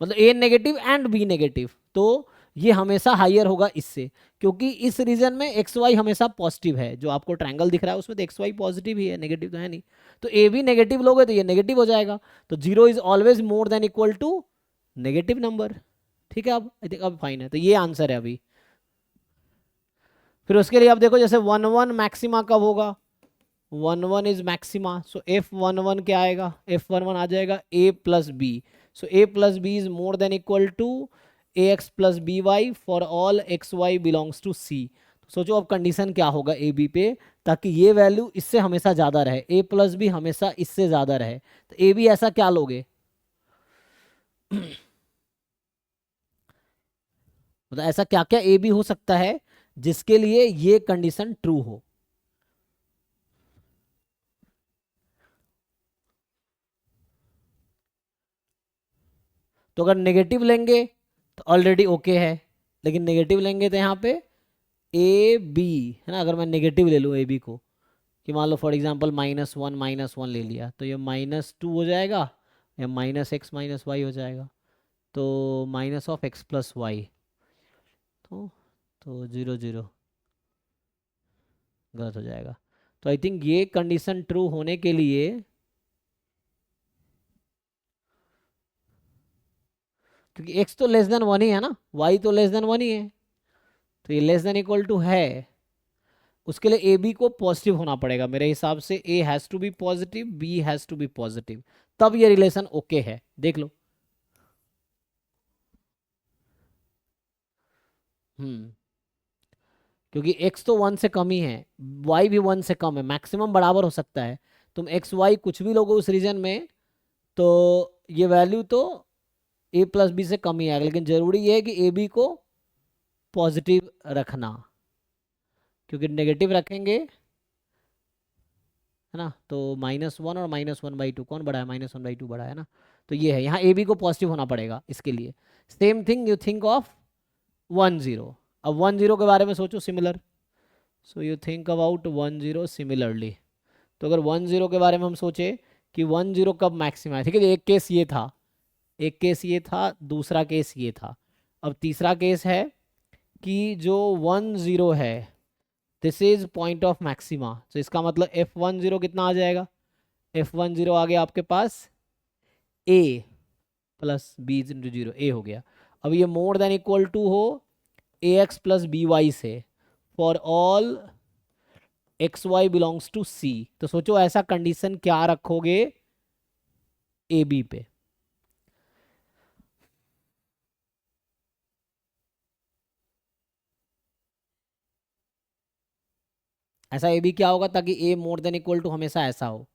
मतलब ए नेगेटिव एंड बी नेगेटिव, तो ये हमेशा हाइयर होगा इससे, क्योंकि इस रीजन में एक्स वाई हमेशा पॉजिटिव है। जो आपको ट्रायंगल दिख रहा है उसमें तो एक्स वाई पॉजिटिव ही है, नेगेटिव तो है नहीं। तो ए बी नेगेटिव लोगे तो ये नेगेटिव हो जाएगा। तो 0 is always more than equal to negative number, ठीक है। अब फाइन है, तो ये आंसर है अभी। फिर उसके लिए आप देखो जैसे 1 1 मैक्सिमा कब होगा, 1 1 इज मैक्सिमा, सो F11 क्या आएगा, F11 आ जाएगा a plus B. So a plus B is more than equal to A x plus B Y for all X Y belongs to C. सोचो अब कंडीशन क्या होगा ए बी पे, ताकि ये वैल्यू इससे हमेशा ज़्यादा रहे, a प्लस बी हमेशा इससे ज़्यादा रहे। तो ए बी ऐसा क्या लोगे मतलब ऐसा क्या क्या ए बी हो सकता है जिसके लिए ये कंडीशन ट्रू हो। तो अगर नेगेटिव लेंगे तो ऑलरेडी ओके है, लेकिन नेगेटिव लेंगे तो यहाँ पे ए बी है ना। अगर मैं नेगेटिव ले लूँ ए बी को, कि मान लो फॉर एग्जांपल -1 ले लिया, तो ये -2 हो जाएगा या -x -y हो जाएगा, तो minus of x plus y, तो 0 0 गलत हो जाएगा। तो आई थिंक ये कंडीशन ट्रू होने के लिए क्योंकि x तो लेस देन 1 ही है ना, y तो लेस देन 1 ही है, तो ये लेस देन इक्वल टू है। उसके लिए ए बी को पॉजिटिव होना पड़ेगा मेरे हिसाब से, a has to be positive, b has to be positive, तब ये रिलेशन ओके है। देख लो क्योंकि x तो 1 से कम ही है, y भी 1 से कम है, मैक्सिमम बराबर हो सकता है। तुम x y कुछ भी लोगे उस रीजन में, तो ये वैल्यू तो a प्लस बी से कम ही आएगा, लेकिन जरूरी ये है कि ए बी को पॉजिटिव रखना, क्योंकि नेगेटिव रखेंगे है ना, तो -1 और -1/2 कौन बड़ा है, -1/2 बड़ा है ना। तो ये है, यहाँ ए बी को पॉजिटिव होना पड़ेगा इसके लिए। Same thing you think of 1 0। अब 1 0 के बारे में सोचो similar, so you think about 1 0 similarly. तो अगर 1 0 के बारे में हम सोचे कि 1 0 कब मैक्सिमम है, ठीक है। एक केस ये था, एक केस ये था, दूसरा केस ये था। अब तीसरा केस है कि जो 1 0 है this is point of maxima, तो इसका मतलब F10 कितना आ जाएगा, F10 आ गया आपके पास a plus B into 0, A हो गया। अब ये मोर देन इक्वल टू हो A x plus B Y से for all X Y belongs to C. तो सोचो ऐसा कंडीशन क्या रखोगे ए बी पे। ऐसा ए बी क्या होगा ताकि ए मोर देन इक्वल टू हमेशा ऐसा हो,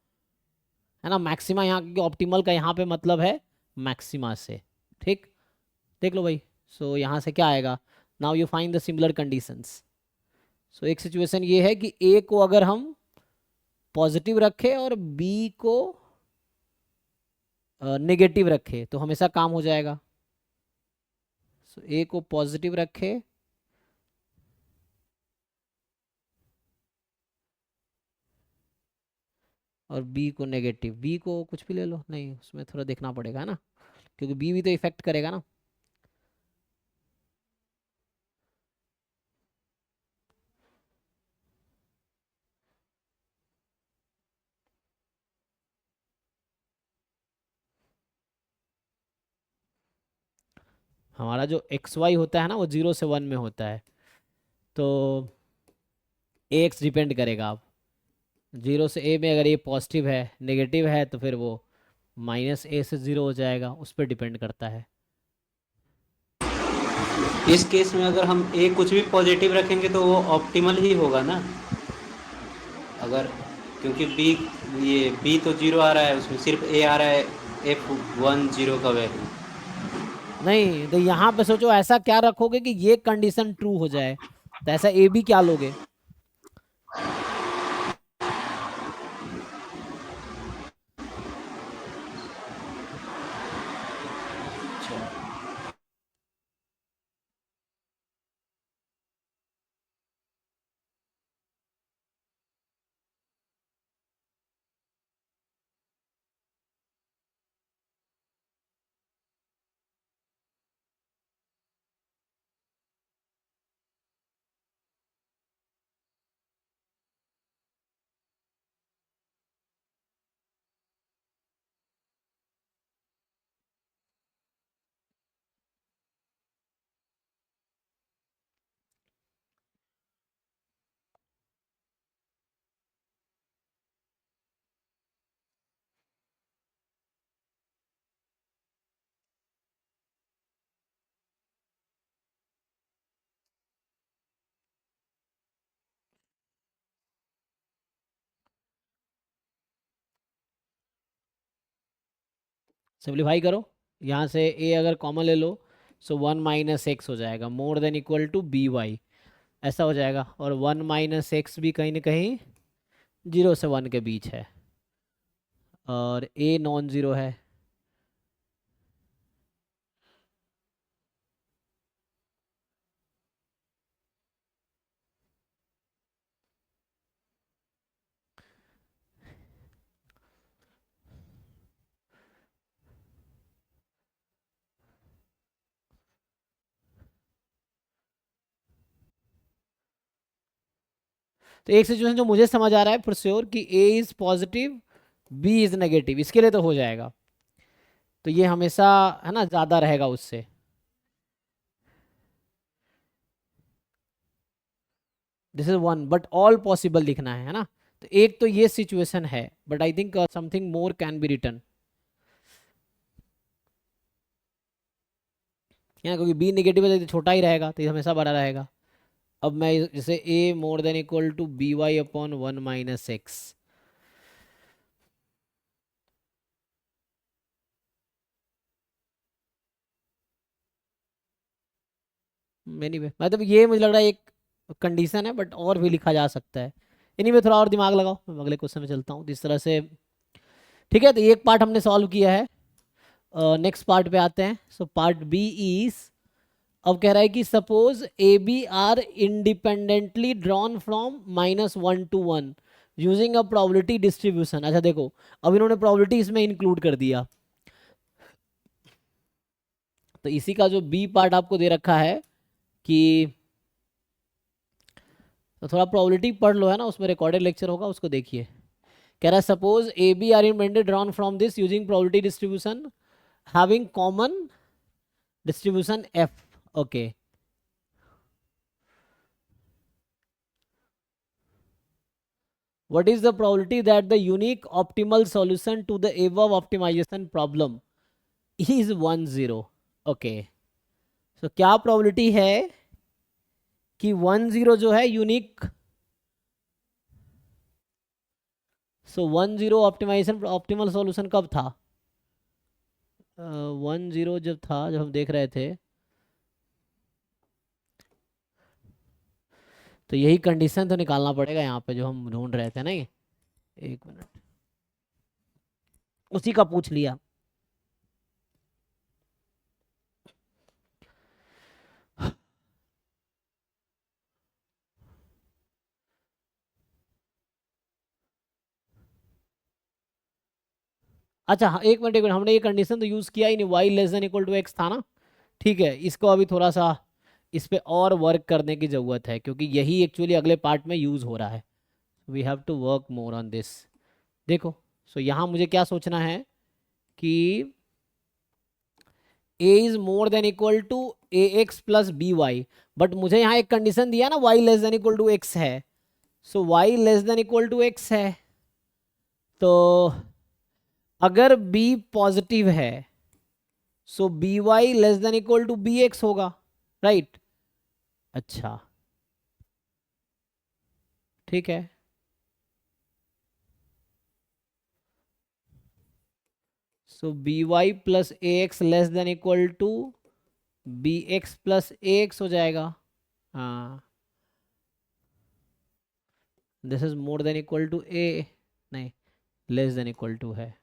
है ना। मैक्सिमा यहाँ क्योंकि ऑप्टिमल का यहाँ पे मतलब है मैक्सिमा से, ठीक। देख लो भाई, सो यहाँ से क्या आएगा, now you find the similar conditions. So एक सिचुएशन ये है कि ए को अगर हम पॉजिटिव रखें और बी को नेगेटिव रखें तो हमेशा काम हो जाएगा। सो ए को पॉजिटिव रखें और बी को नेगेटिव, बी को कुछ भी ले लो, नहीं उसमें थोड़ा देखना पड़ेगा ना, क्योंकि बी भी तो इफेक्ट करेगा ना। हमारा जो एक्स वाई होता है ना वो 0 से 1 में होता है, तो ए एक्स डिपेंड करेगा। अब 0 से a में अगर ये पॉजिटिव है नेगेटिव है तो फिर वो -a से 0 हो जाएगा, उस पर डिपेंड करता है। इस केस में अगर हम ए कुछ भी पॉजिटिव रखेंगे तो वो ऑप्टिमल ही होगा ना, अगर, क्योंकि बी, ये बी तो 0 आ रहा है, उसमें सिर्फ ए आ रहा है, F10 का वैल्यू। नहीं तो यहाँ पे सोचो ऐसा क्या रखोगे कि ये कंडीशन ट्रू हो जाए, तो ऐसा ए बी क्या लोगे? सिंप्लीफाई करो, यहाँ से a अगर कॉमन ले लो सो 1 - x हो जाएगा, more than equal to by, ऐसा हो जाएगा। और 1 - x भी कहीं ना कहीं 0 से 1 के बीच है, और a नॉन ज़ीरो है। तो एक सिचुएशन जो मुझे समझ आ रहा है फॉर श्योर कि a is positive b is negative, इसके लिए तो हो जाएगा, तो ये हमेशा है ना ज़्यादा रहेगा उससे। This is one but all possible लिखना है ना, तो एक तो ये सिचुएशन है, but I think something more can be written, है ना, क्योंकि b नेगेटिव है तो छोटा ही रहेगा, तो ये हमेशा बड़ा रहेगा। अब मैं जैसे a more than equal to by/1 - x, anyway मतलब ये मुझे लग रहा है एक कंडीशन है, बट और भी लिखा जा सकता है। एनीवे थोड़ा और दिमाग लगाओ, मैं अगले क्वेश्चन में चलता हूँ जिस तरह से। ठीक है, तो एक पार्ट हमने सॉल्व किया है, नेक्स्ट पार्ट पे आते हैं। सो पार्ट बी इज, अब कह रहा है कि suppose a b are independently drawn from -1 to 1 using a probability distribution. अच्छा देखो, अब इन्होंने प्रोबेबिलिटी इसमें इंक्लूड कर दिया, तो इसी का जो बी पार्ट आपको दे रखा है कि, तो थोड़ा प्रोबेबिलिटी पढ़ लो, है ना, उसमें रिकॉर्डेड लेक्चर होगा, उसको देखिए। कह रहा है suppose a b are independently drawn from this using probability distribution having common distribution f, okay, what is the probability that the unique optimal solution to the above optimization problem is 1 0? okay, so क्या probability है कि 1 0 जो है unique, सो 1 0 optimisation optimal solution कब था? 1 0 जब था, जब हम देख रहे थे, तो यही कंडीशन तो निकालना पड़ेगा यहाँ पे जो हम ढूंढ रहे थे, नहीं? एक मिनट, उसी का पूछ लिया। अच्छा हाँ, एक मिनट, हमने ये कंडीशन तो यूज़ किया ही नहीं, y <= x था ना। ठीक है, इसको अभी थोड़ा सा इस पे और वर्क करने की ज़रूरत है, क्योंकि यही एक्चुअली अगले पार्ट में यूज़ हो रहा है। We have to work more on this. देखो, सो यहाँ मुझे क्या सोचना है कि a is more than equal to ax plus by, but मुझे यहाँ एक कंडीशन दिया ना y <= x है, so y less than equal to x है, तो अगर b पॉजिटिव है so B Y less than equal to B X होगा, राइट? अच्छा, ठीक है। So B Y plus A X less than equal to B x plus A X हो जाएगा। हाँ, this is more than equal to A, नहीं, less than equal to है।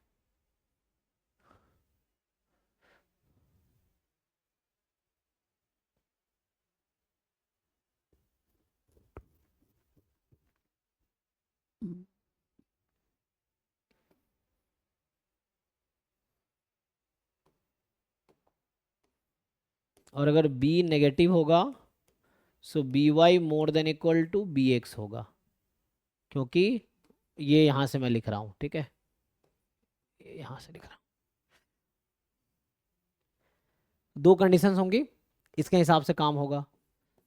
और अगर b नेगेटिव होगा so B Y more than equal to B X होगा, क्योंकि ये यहां से मैं लिख रहा हूं, ठीक है, यहां से लिख रहा हूं। दो कंडीशंस होंगी, इसके हिसाब से काम होगा।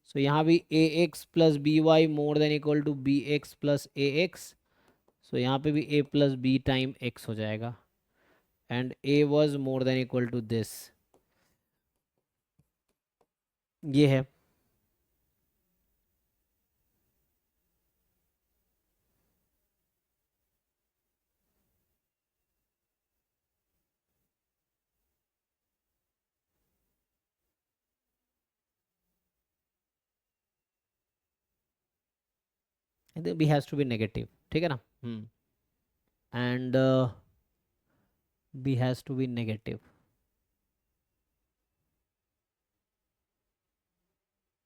सो यहाँ भी a x plus B Y more than equal to B x plus A x, so यहाँ पे भी a plus b time x हो जाएगा, and a was more than equal to this, ये है। B has to be negative, ठीक है ना? And B has to be negative,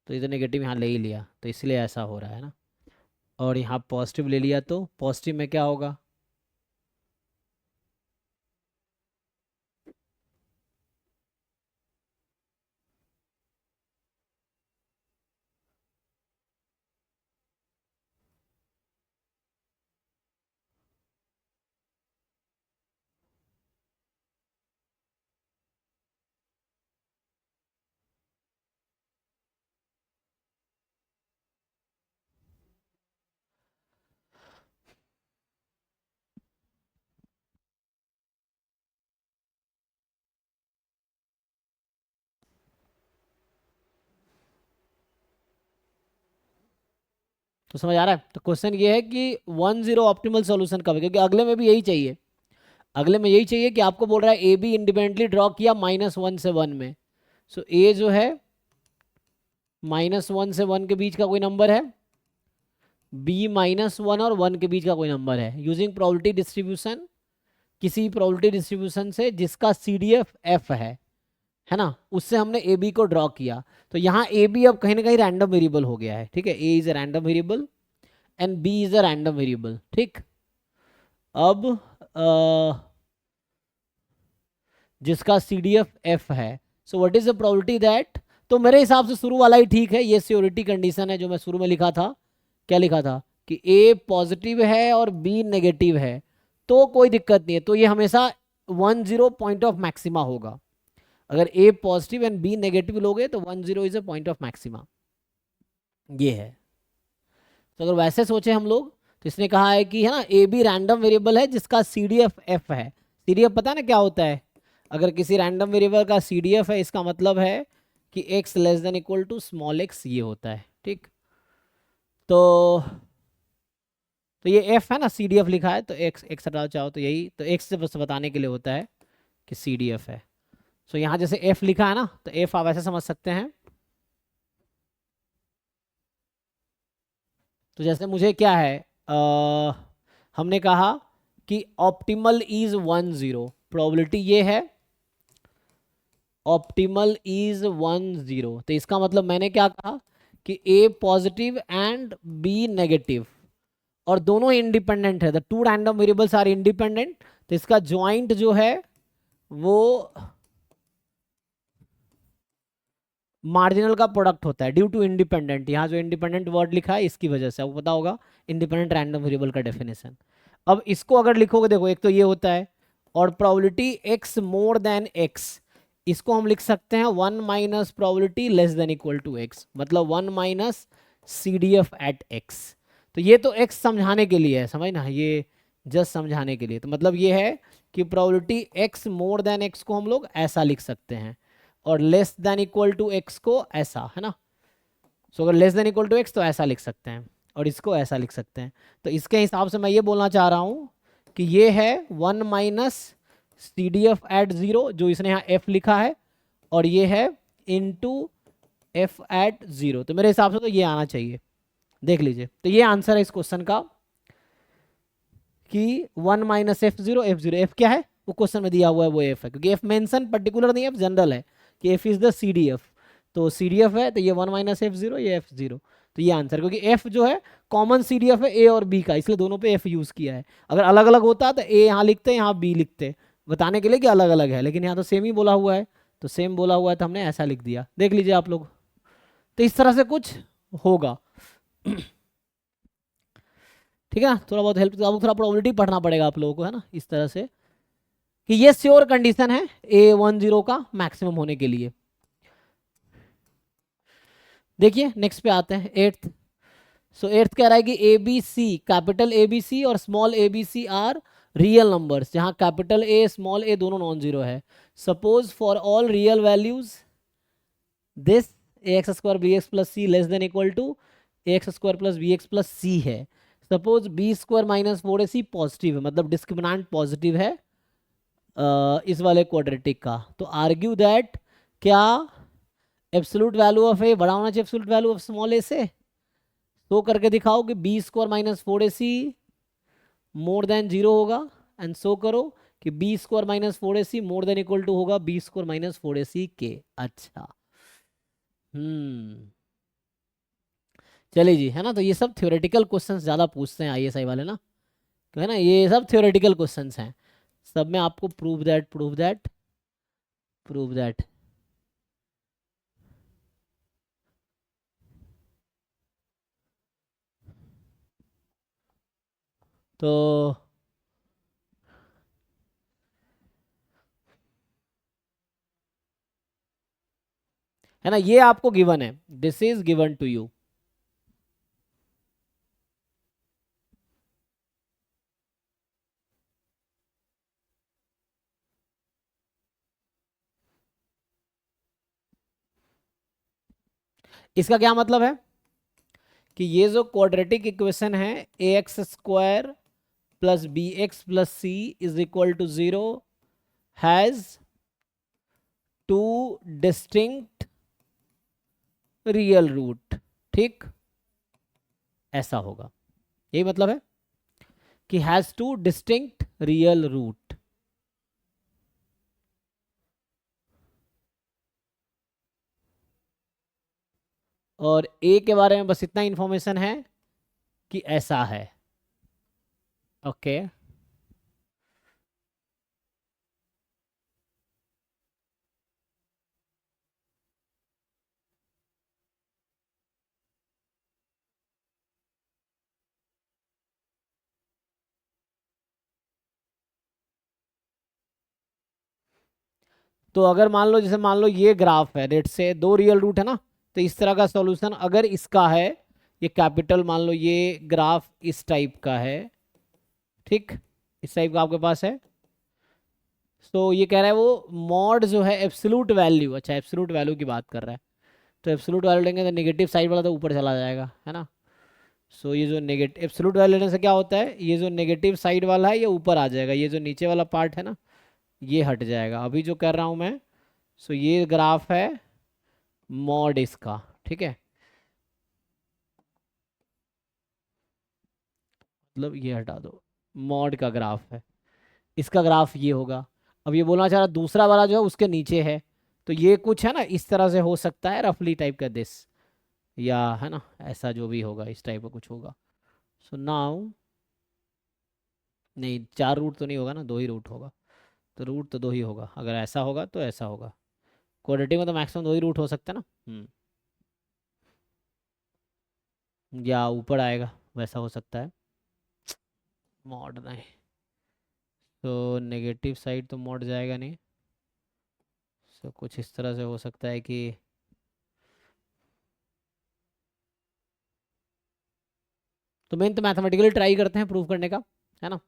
तो इधर नेगेटिव यहाँ ले ही लिया तो इसलिए ऐसा हो रहा है ना, और यहाँ पॉजिटिव ले लिया तो पॉजिटिव में क्या होगा? तो समझ आ रहा है? तो क्वेश्चन ये है कि 1-0 ऑप्टिमल सॉल्यूशन कब है, क्योंकि अगले में भी यही चाहिए, अगले में यही चाहिए कि आपको बोल रहा है ए बी इंडिपेंडेंटली ड्रॉ किया -1 से 1 में। सो ए जो है -1 से 1 के बीच का कोई नंबर है, बी -1 और 1 के बीच का कोई नंबर है, यूजिंग प्रोबेबिलिटी डिस्ट्रीब्यूशन, किसी प्रोबेबिलिटी डिस्ट्रीब्यूशन से जिसका सी डी एफ एफ है ना, उससे हमने ए बी को ड्रॉ किया। तो यहाँ ए बी अब कहीं ना कहीं रैंडम वेरिएबल हो गया है, ठीक है, a is a random variable and b is a random variable, ठीक। अब जिसका सी डी एफ एफ है, so what is the probability that, तो मेरे हिसाब से शुरू वाला ही ठीक है, ये सियोरिटी कंडीशन है जो मैं शुरू में लिखा था। क्या लिखा था कि ए पॉजिटिव है और बी नेगेटिव है, तो कोई दिक्कत नहीं है, तो ये हमेशा 1-0 पॉइंट ऑफ मैक्सिमा होगा। अगर ए पॉजिटिव एंड बी नेगेटिव लोगे तो 1-0 is a point of maxima, ये है। तो अगर वैसे सोचे हम लोग तो इसने कहा है कि है ना ए बी रैंडम वेरिएबल है जिसका सी डी एफ एफ है। सी डी एफ पता है ना क्या होता है? अगर किसी रैंडम वेरिएबल का सी डी एफ है, इसका मतलब है कि x less than equal to small x, ये होता है, ठीक। तो ये f है ना, सी डी एफ लिखा है, तो x हटाओ चाहो तो यही, तो x से बस बताने के लिए होता है कि सी डी एफ है। सो यहाँ जैसे f लिखा है ना, तो f आप ऐसे समझ सकते हैं, तो जैसे मुझे क्या है, हमने कहा कि ऑप्टिमल इज 1-0, प्रोबेबिलिटी ये है ऑप्टिमल इज 1-0, तो इसका मतलब मैंने क्या कहा कि a positive and b negative, और दोनों इंडिपेंडेंट है, the two random variables are independent, तो इसका ज्वाइंट जो है वो मार्जिनल का प्रोडक्ट होता है ड्यू टू इंडिपेंडेंट। यहाँ जो इंडिपेंडेंट वर्ड लिखा है इसकी वजह से, आपको पता होगा इंडिपेंडेंट रैंडम वेरिएबल का डेफिनेशन। अब इसको अगर लिखोगे, देखो एक तो ये होता है, और probability x more than x, इसको हम लिख सकते हैं 1 minus probability less than equal to x, मतलब 1 minus C D F at x। तो ये तो x समझाने के लिए है, समझ ना, ये जस्ट समझाने के लिए। तो मतलब ये है कि probability x more than x को हम लोग ऐसा लिख सकते हैं और less than equal to x को ऐसा, है ना। सो अगर less than equal to x तो ऐसा लिख सकते हैं और इसको ऐसा लिख सकते हैं। तो इसके हिसाब से मैं ये बोलना चाह रहा हूँ कि ये है 1 minus C D F at 0, जो इसने यहाँ f लिखा है, और ये है इनटू f एट 0। तो मेरे हिसाब से तो ये आना चाहिए, देख लीजिए। तो ये आंसर है इस क्वेश्चन का कि 1 माइनस f0, f0 f क्या है वो क्वेश्चन में दिया हुआ है, वो f है, क्योंकि f मेंशन पर्टिकुलर नहीं है, f जनरल है कि f is the C D F. तो सी डी एफ है तो ये 1 माइनस f0, ये f0। तो ये आंसर, क्योंकि f जो है कॉमन सी डी एफ है a और b का, इसलिए दोनों पे f यूज किया है। अगर अलग अलग होता तो a यहाँ लिखते, यहाँ b लिखते, बताने के लिए कि अलग अलग है, लेकिन यहाँ तो सेम ही बोला हुआ है, तो सेम बोला हुआ है तो हमने ऐसा लिख दिया। देख लीजिए आप लोग, तो इस तरह से कुछ होगा। ठीक है ना, थोड़ा बहुत हेल्प, आपको थोड़ा प्रोबेबिलिटी पढ़ना पड़ेगा आप लोगों को, है ना, इस तरह से कि ये श्योर कंडीशन है A10 का मैक्सिमम होने के लिए। देखिए नेक्स्ट पे आते हैं, एट्थ। सो एट्थ कह रहा है कि A B c, capital a B c और small a B c are real numbers, जहां कैपिटल ए स्मॉल ए दोनों नॉन जीरो है। Suppose for all real values this a x square b x plus c less than equal to A x square plus b x plus c है। Suppose b square minus 4ac positive है, मतलब discriminant positive है इस वाले quadratic का। तो argue that क्या absolute value of a बड़ा होना चाहिए absolute value of small a से। तो करके दिखाओ कि b square minus 4ac more than 0 होगा, एंड सो करो कि b square minus 4ac more than equal to होगा बी स्क्वायर माइनस 4ac के। अच्छा, चलिए जी, है ना। तो ये सब थ्योरेटिकल क्वेश्चंस ज़्यादा पूछते हैं आईएसआई वाले ना, तो है ना, ये सब थ्योरेटिकल क्वेश्चंस हैं, सब में आपको prove that prove that prove that. तो है ना, ये आपको गिवन है, this is given to you. इसका क्या मतलब है कि ये जो क्वाड्रेटिक इक्वेशन है a x square plus b x plus c is equal to 0 has two distinct real root. ठीक, ऐसा होगा, यही मतलब है कि has two distinct real root. और ए के बारे में बस इतना इंफॉर्मेशन है कि ऐसा है। ओके, तो अगर मान लो, जैसे मान लो ये ग्राफ है, रेट से दो रियल रूट है ना, तो इस तरह का सॉल्यूशन अगर इसका है, ये कैपिटल मान लो ये ग्राफ इस टाइप का है, ठीक, इस टाइप का आपके पास है। तो ये कह रहा है वो मॉड जो है एब्सोल्यूट वैल्यू, अच्छा एब्सोल्यूट वैल्यू की बात कर रहा है, तो एब्सोल्यूट वैल्यू लेंगे तो नेगेटिव साइड वाला तो ऊपर चला जाएगा, है ना। सो ये जो नेगेटिव एब्सोल्यूट वैल्यू लेने से क्या होता है, ये जो नेगेटिव साइड वाला है ये ऊपर आ जाएगा, ये जो नीचे वाला पार्ट है ना ये हट जाएगा। अभी जो कर रहा हूँ मैं, सो ये ग्राफ है मॉड इसका, ठीक है, मतलब ये हटा दो, मॉड का ग्राफ है, इसका ग्राफ ये होगा। अब ये बोलना चाह रहा दूसरा वाला जो है उसके नीचे है, तो ये कुछ है ना इस तरह से हो सकता है रफली टाइप का दिस, या है ना ऐसा जो भी होगा इस टाइप का कुछ होगा। सो नाउ नहीं, चार रूट तो नहीं होगा ना, दो ही रूट होगा, तो रूट तो दो ही होगा, अगर ऐसा होगा तो ऐसा होगा। क्वाड्रेटिक में तो मैक्सिमम दो ही रूट हो सकता है ना, या ऊपर आएगा वैसा हो सकता है, मॉड नहीं, तो नेगेटिव साइड तो मॉड जाएगा नहीं। सो कुछ इस तरह से हो सकता है कि तो मेन तो मैथमेटिकली ट्राई करते हैं प्रूव करने का, है ना।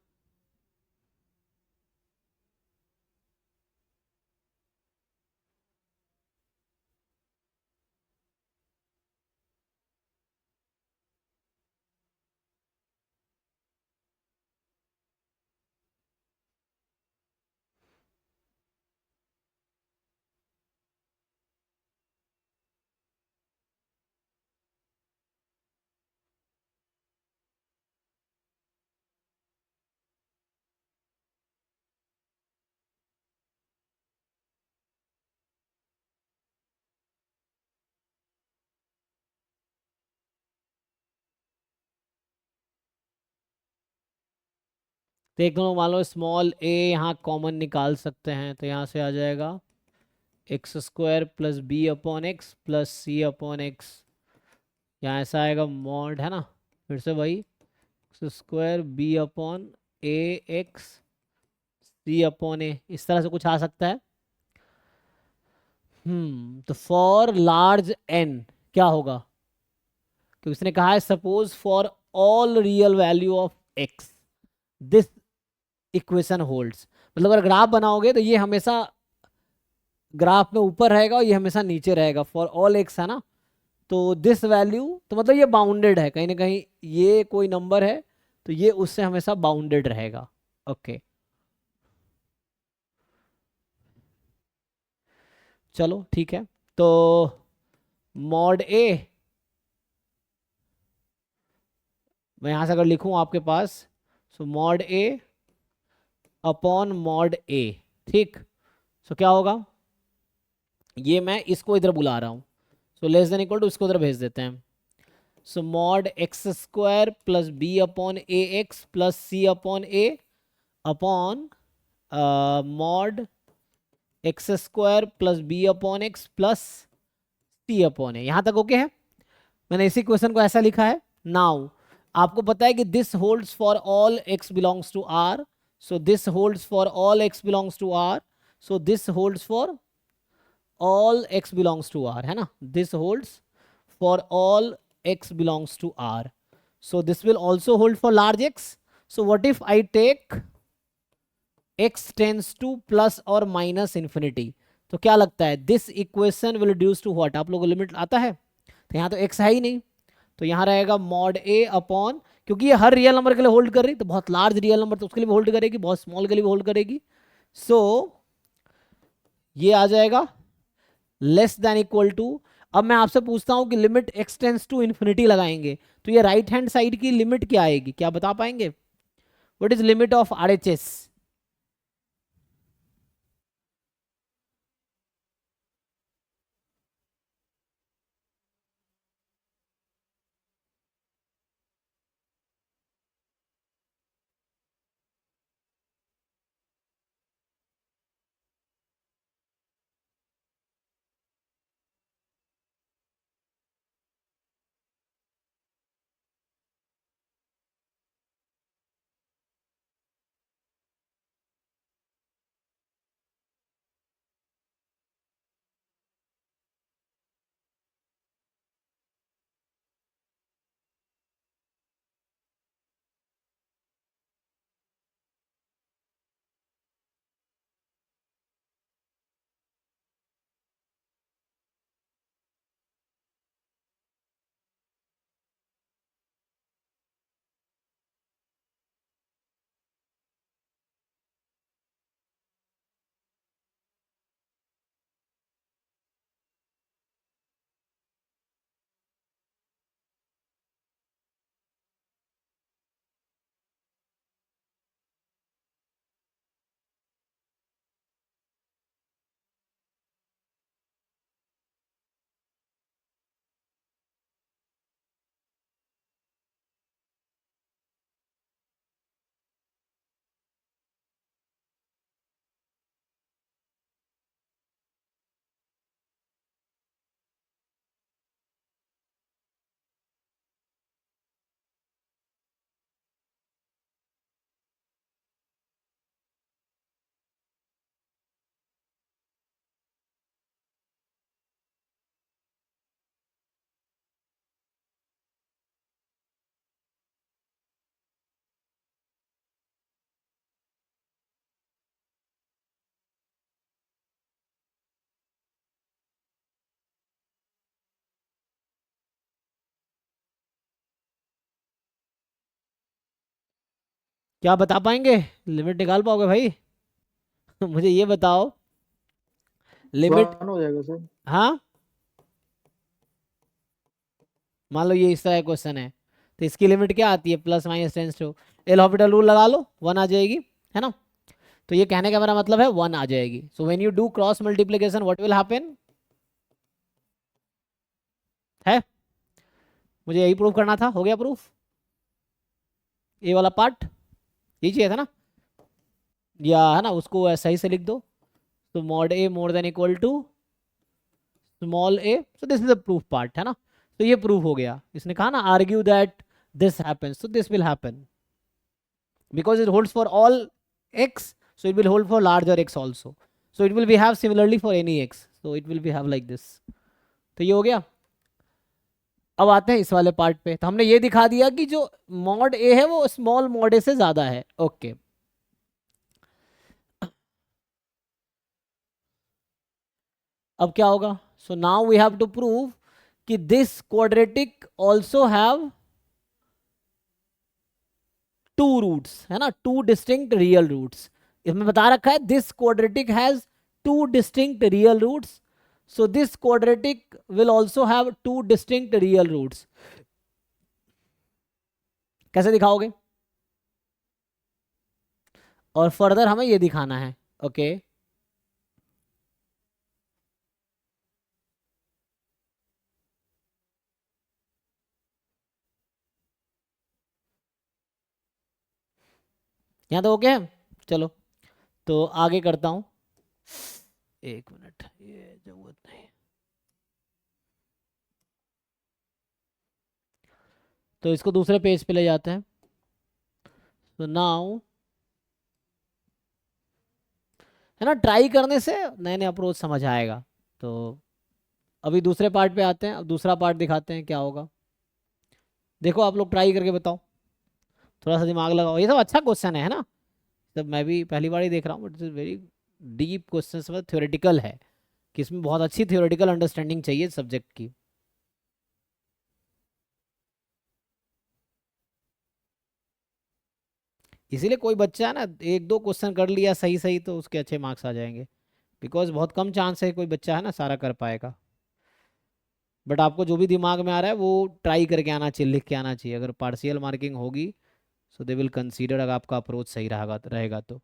देख लो, मान लो स्मॉल ए यहाँ कॉमन निकाल सकते हैं, तो यहाँ से आ जाएगा x square plus b upon x plus c upon x. यहाँ ऐसा आएगा मॉड, है ना, फिर से वही x square b upon a x c upon a, इस तरह से कुछ आ सकता है। तो फॉर लार्ज एन क्या होगा, क्योंकि उसने कहा है suppose for all real value of x this equation holds. मतलब अगर ग्राफ बनाओगे तो ये हमेशा ग्राफ में ऊपर रहेगा और ये हमेशा नीचे रहेगा फॉर ऑल एक्स, है ना। तो दिस वैल्यू तो मतलब ये बाउंडेड है कहीं ना कहीं, ये कोई नंबर है तो ये उससे हमेशा बाउंडेड रहेगा। ओके चलो ठीक है, तो मॉड ए, मैं यहां से अगर लिखूं आपके पास, सो मॉड ए अपॉन मॉड ए, ठीक। सो क्या होगा, ये मैं इसको इधर बुला रहा हूं, so less than equal to इसको उधर भेज देते हैं। So mod x square plus b upon a x plus c upon a upon mod x square plus b upon x plus c upon a. यहां तक ओके है, मैंने इसी क्वेश्चन को ऐसा लिखा है। नाउ आपको पता है कि this holds for all x belongs to R, so this holds for all x belongs to R, so this holds for all x belongs to R, है ना, this holds for all x belongs to R. So this will also hold for large x. So what if I take x tends to plus or minus infinity? तो क्या लगता है this equation will reduce to what? आप लोगों को limit आता है, तो यहाँ तो x है ही नहीं, तो यहाँ रहेगा मॉड a अपॉन, क्योंकि ये हर रियल नंबर के लिए होल्ड कर रही, तो बहुत लार्ज रियल नंबर तो उसके लिए भी होल्ड करेगी, बहुत स्मॉल के लिए भी होल्ड करेगी। सो ये आ जाएगा लेस देन इक्वल टू। अब मैं आपसे पूछता हूं कि limit x tends to infinity लगाएंगे तो ये राइट हैंड साइड की लिमिट क्या आएगी, क्या बता पाएंगे, what is limit of RHS. क्या बता पाएंगे, लिमिट निकाल पाओगे भाई? मुझे ये बताओ, लिमिट। 1 हो जाएगा सर। हाँ, मान लो ये इस तरह क्वेश्चन है, तो इसकी लिमिट क्या आती है, plus minus tends to, L'Hopital rule लगा लो, 1 आ जाएगी, है ना? तो ये कहने का मेरा मतलब है 1 आ जाएगी। So when you do cross multiplication what will happen है, मुझे यही प्रूव करना था, हो गया प्रूफ, ये वाला पार्ट यही चाहिए था ना, या है ना, उसको ऐसा ही से लिख दो, तो mod a more than equal to small a, so this is the proof part, है ना? तो ये प्रूफ हो गया। इसने कहा ना argue that this happens, so this will happen because it holds for all x, so it will hold for larger x also, so it will behave similarly for any x, so it will behave like this। तो ये हो गया। अब आते हैं इस वाले part पे, तो हमने ये दिखा दिया कि जो मॉड ए है वो स्मॉल मॉड ए से ज्यादा है। ओके, अब क्या होगा, so now we have to prove कि this quadratic also have two roots, है ना, टू डिस्टिंक्ट रियल रूट्स। इसमें बता रखा है this quadratic has two distinct real roots, so this quadratic will also have two distinct real roots। कैसे दिखाओगे, और फर्दर हमें ये दिखाना है। ओके, यहाँ तो ओके है, चलो तो आगे करता हूं, एक मिनट, ये जरूरत नहीं, तो इसको दूसरे पेज पे ले जाते हैं। तो नाउ, है ना, ट्राई करने से नए नए अप्रोच समझ आएगा। तो अभी दूसरे पार्ट पे आते हैं, अब दूसरा पार्ट दिखाते हैं क्या होगा। देखो आप लोग ट्राई करके बताओ, थोड़ा सा दिमाग लगाओ, ये सब अच्छा क्वेश्चन है ना, तब मैं भी पहली बार ही देख रहा हूँ, but it's very deep question, मतलब थ्योरेटिकल है, कि इसमें बहुत अच्छी थ्योरेटिकल अंडरस्टैंडिंग चाहिए सब्जेक्ट की। इसीलिए कोई बच्चा है ना, एक दो क्वेश्चन कर लिया सही सही तो उसके अच्छे मार्क्स आ जाएंगे, बिकॉज बहुत कम चांस है कोई बच्चा है ना सारा कर पाएगा। बट आपको जो भी दिमाग में आ रहा है वो ट्राई करके आना चाहिए, लिख के आना चाहिए। अगर पार्शियल मार्किंग होगी सो दे विल कंसीडर, अगर आपका अप्रोच सही रहेगा तो।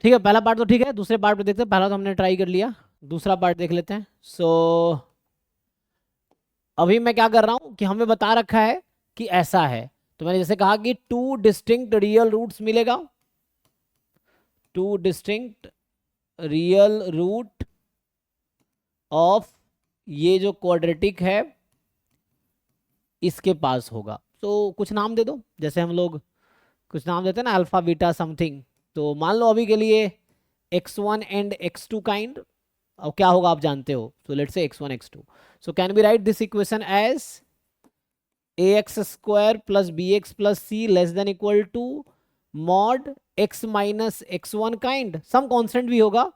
ठीक है, पहला पार्ट तो ठीक है, दूसरे पार्ट पे देखते हैं। पहला तो हमने ट्राई कर लिया, दूसरा पार्ट देख लेते हैं। सो अभी मैं क्या कर रहा हूं कि हमें बता रखा है कि ऐसा है, तो मैंने जैसे कहा कि टू डिस्टिंक्ट रियल रूट्स मिलेगा, two distinct real root of ये जो क्वाड्रेटिक है इसके पास होगा। तो कुछ नाम दे दो, जैसे हम लोग कुछ नाम देते हैं ना, अल्फा बीटा समथिंग, तो मान लो अभी के लिए x1 एंड x2 काइंड, अब क्या होगा आप जानते हो, so let's say x1 x2, so can be write this equation as ax square plus bx plus c less than equal to mod x minus x1 kind, some constant भी होगा,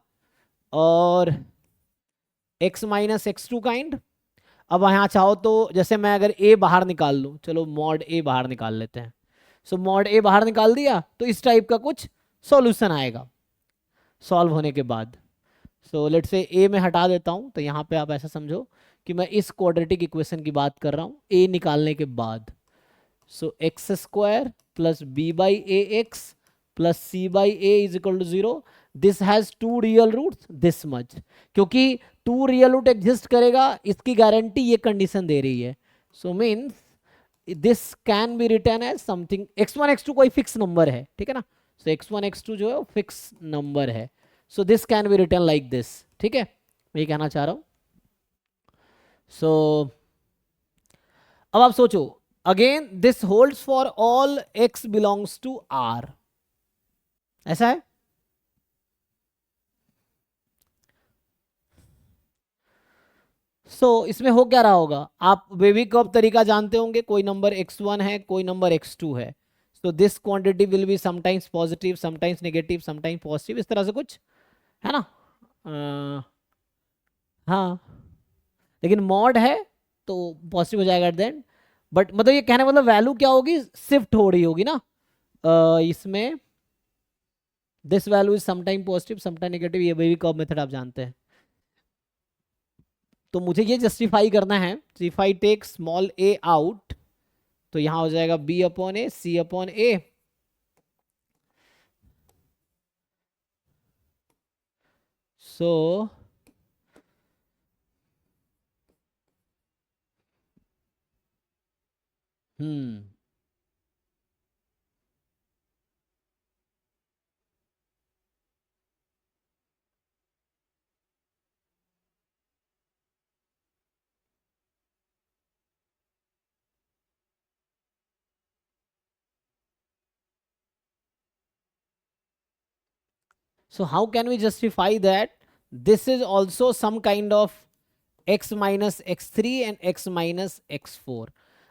और x minus x2 kind. अब यहाँ चाहो तो जैसे मैं अगर a बाहर निकाल लूँ, चलो मॉड a बाहर निकाल लेते हैं, सो मॉड a बाहर निकाल दिया तो इस टाइप का कुछ सॉल्यूशन आएगा सॉल्व होने के बाद। सो लेट से a में हटा देता हूँ, तो यहाँ पे आप ऐसा समझो कि मैं इस क्वाड्रेटिक इक्वेशन की बात कर रहा हूँ a निकालने के बाद। So x square plus b by a x plus c by a is equal to 0, this has two real roots this much, क्योंकि टू रियल रूट एग्जिस्ट करेगा इसकी गारंटी ये कंडीशन दे रही है। So means this can be written as something, x1 x2 कोई fix number है, ठीक है ना, सो x1 x2 जो है वो फिक्स नंबर है, so this can be return like this, ठीक है, मैं ये कहना चाह रहा हूं। सो अब आप सोचो again this holds for all x belongs to r, ऐसा है। इसमें हो क्या रहा होगा, आप वेवी कर्व तरीका जानते होंगे, कोई नंबर x1 है कोई नंबर x2 है, so this quantity will be sometimes positive sometimes negative sometimes positive, इस तरह से कुछ है ना। हाँ, लेकिन मॉड है तो पॉजिटिव हो जाएगा एट द एंड, बट मतलब ये कहने मतलब वैल्यू क्या होगी, शिफ्ट हो रही होगी ना, इसमें this value is sometime positive sometime negative, ये वेवी कर्व मेथड आप जानते हैं। तो मुझे ये जस्टिफाई करना है, if I take small a out तो यहां हो जाएगा b upon a C upon a, so so how can we justify that this is also some kind of x minus x3 and x minus x4,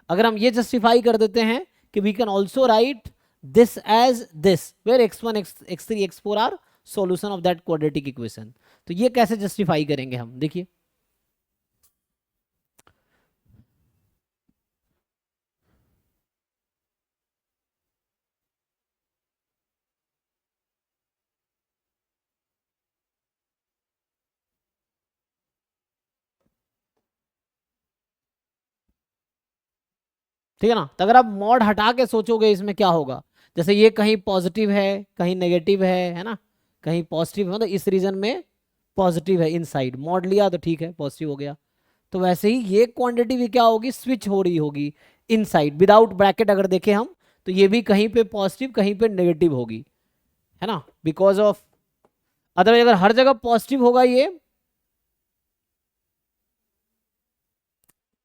अगर हम ये justify कर देते हैं कि we can also write this as this where x1 x3 x4 are solution of that quadratic equation, तो ये कैसे जस्टिफाई करेंगे हम, देखिए ठीक है ना। तो अगर आप मॉड हटा के सोचोगे इसमें क्या होगा, जैसे ये कहीं पॉजिटिव है कहीं नेगेटिव है ना, कहीं पॉजिटिव है, मतलब इस रीजन में पॉजिटिव है इनसाइड, मॉड लिया तो ठीक है पॉजिटिव हो गया, तो वैसे ही ये क्वांटिटी भी क्या होगी, स्विच हो रही होगी इनसाइड विदाउट ब्रैकेट, अगर देखें हम तो ये भी कहीं पे पॉजिटिव कहीं पे नेगेटिव होगी, है ना, बिकॉज ऑफ अदरवाइज अगर हर जगह पॉजिटिव होगा ये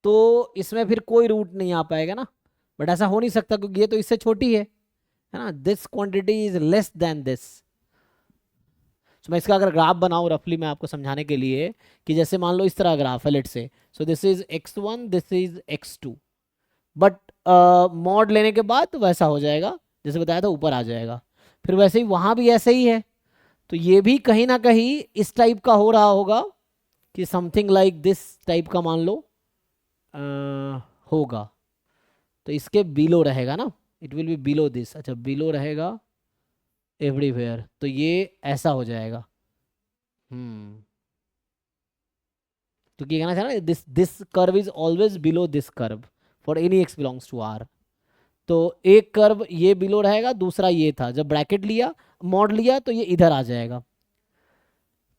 तो इसमें फिर कोई रूट नहीं आ पाएगा ना, बट ऐसा हो नहीं सकता क्योंकि ये तो इससे छोटी है ना, this quantity is less than this. मैं इसका अगर ग्राफ बनाऊं रफली मैं आपको समझाने के लिए, कि जैसे मान लो इस तरह ग्राफ है लेट से, सो this is x1 this is x2, but mod लेने के बाद तो वैसा हो जाएगा जैसे बताया था, ऊपर आ जाएगा, फिर वैसे ही वहां भी ऐसे ही है, तो ये भी कहीं ना कहीं इस टाइप का हो रहा होगा कि समथिंग लाइक दिस टाइप का मान लो होगा, तो इसके बिलो रहेगा ना, it will be below this, अच्छा बिलो रहेगा एवरीवेयर, तो ये ऐसा हो जाएगा। तो क्या कहना चाह ना, this this curve is always below this curve for any x belongs to R, तो एक कर्व ये बिलो रहेगा दूसरा ये था, जब ब्रैकेट लिया मॉड लिया तो ये इधर आ जाएगा,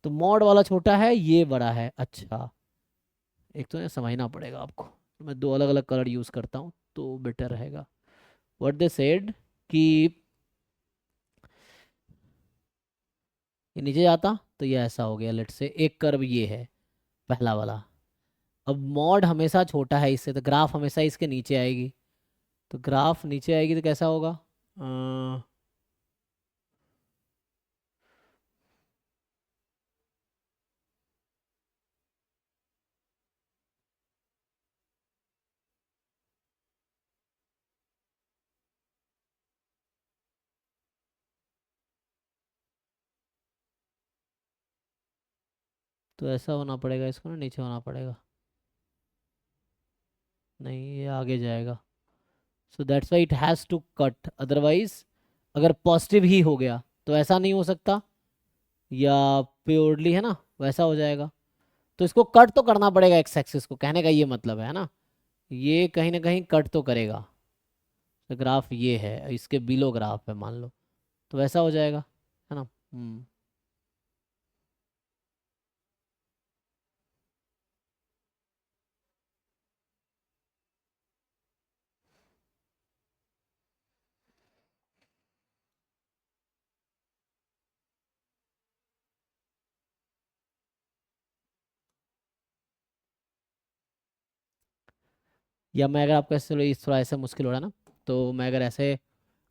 तो मॉड वाला छोटा है ये बड़ा है, अच्छा एक तो समझना पड़ेगा आपको, तो मैं दो अलग अलग कलर यूज करता हूँ तो बेटर रहेगा। व्हाट दे सेड कि ये नीचे जाता तो ये ऐसा हो गया, लेट से एक कर्व ये है पहला वाला, अब मॉड हमेशा छोटा है इससे तो ग्राफ हमेशा इसके नीचे आएगी, तो ग्राफ नीचे आएगी तो कैसा होगा, तो ऐसा होना पड़ेगा, इसको ना नीचे होना पड़ेगा, नहीं ये आगे जाएगा। So that's why it has to cut, otherwise अगर पॉजिटिव ही हो गया तो ऐसा नहीं हो सकता, या प्योरली है ना वैसा हो जाएगा। तो इसको कट तो करना पड़ेगा एक्स एक्सिस को, कहने का ये मतलब है ना, ये कहीं ना कहीं कट तो करेगा। तो ग्राफ ये है, इसके बिलो ग्राफ है मान लो, तो वैसा हो जाएगा, है ना। या मैं अगर आपको ऐसे, इस थोड़ा ऐसा मुश्किल हो रहा है ना, तो मैं अगर ऐसे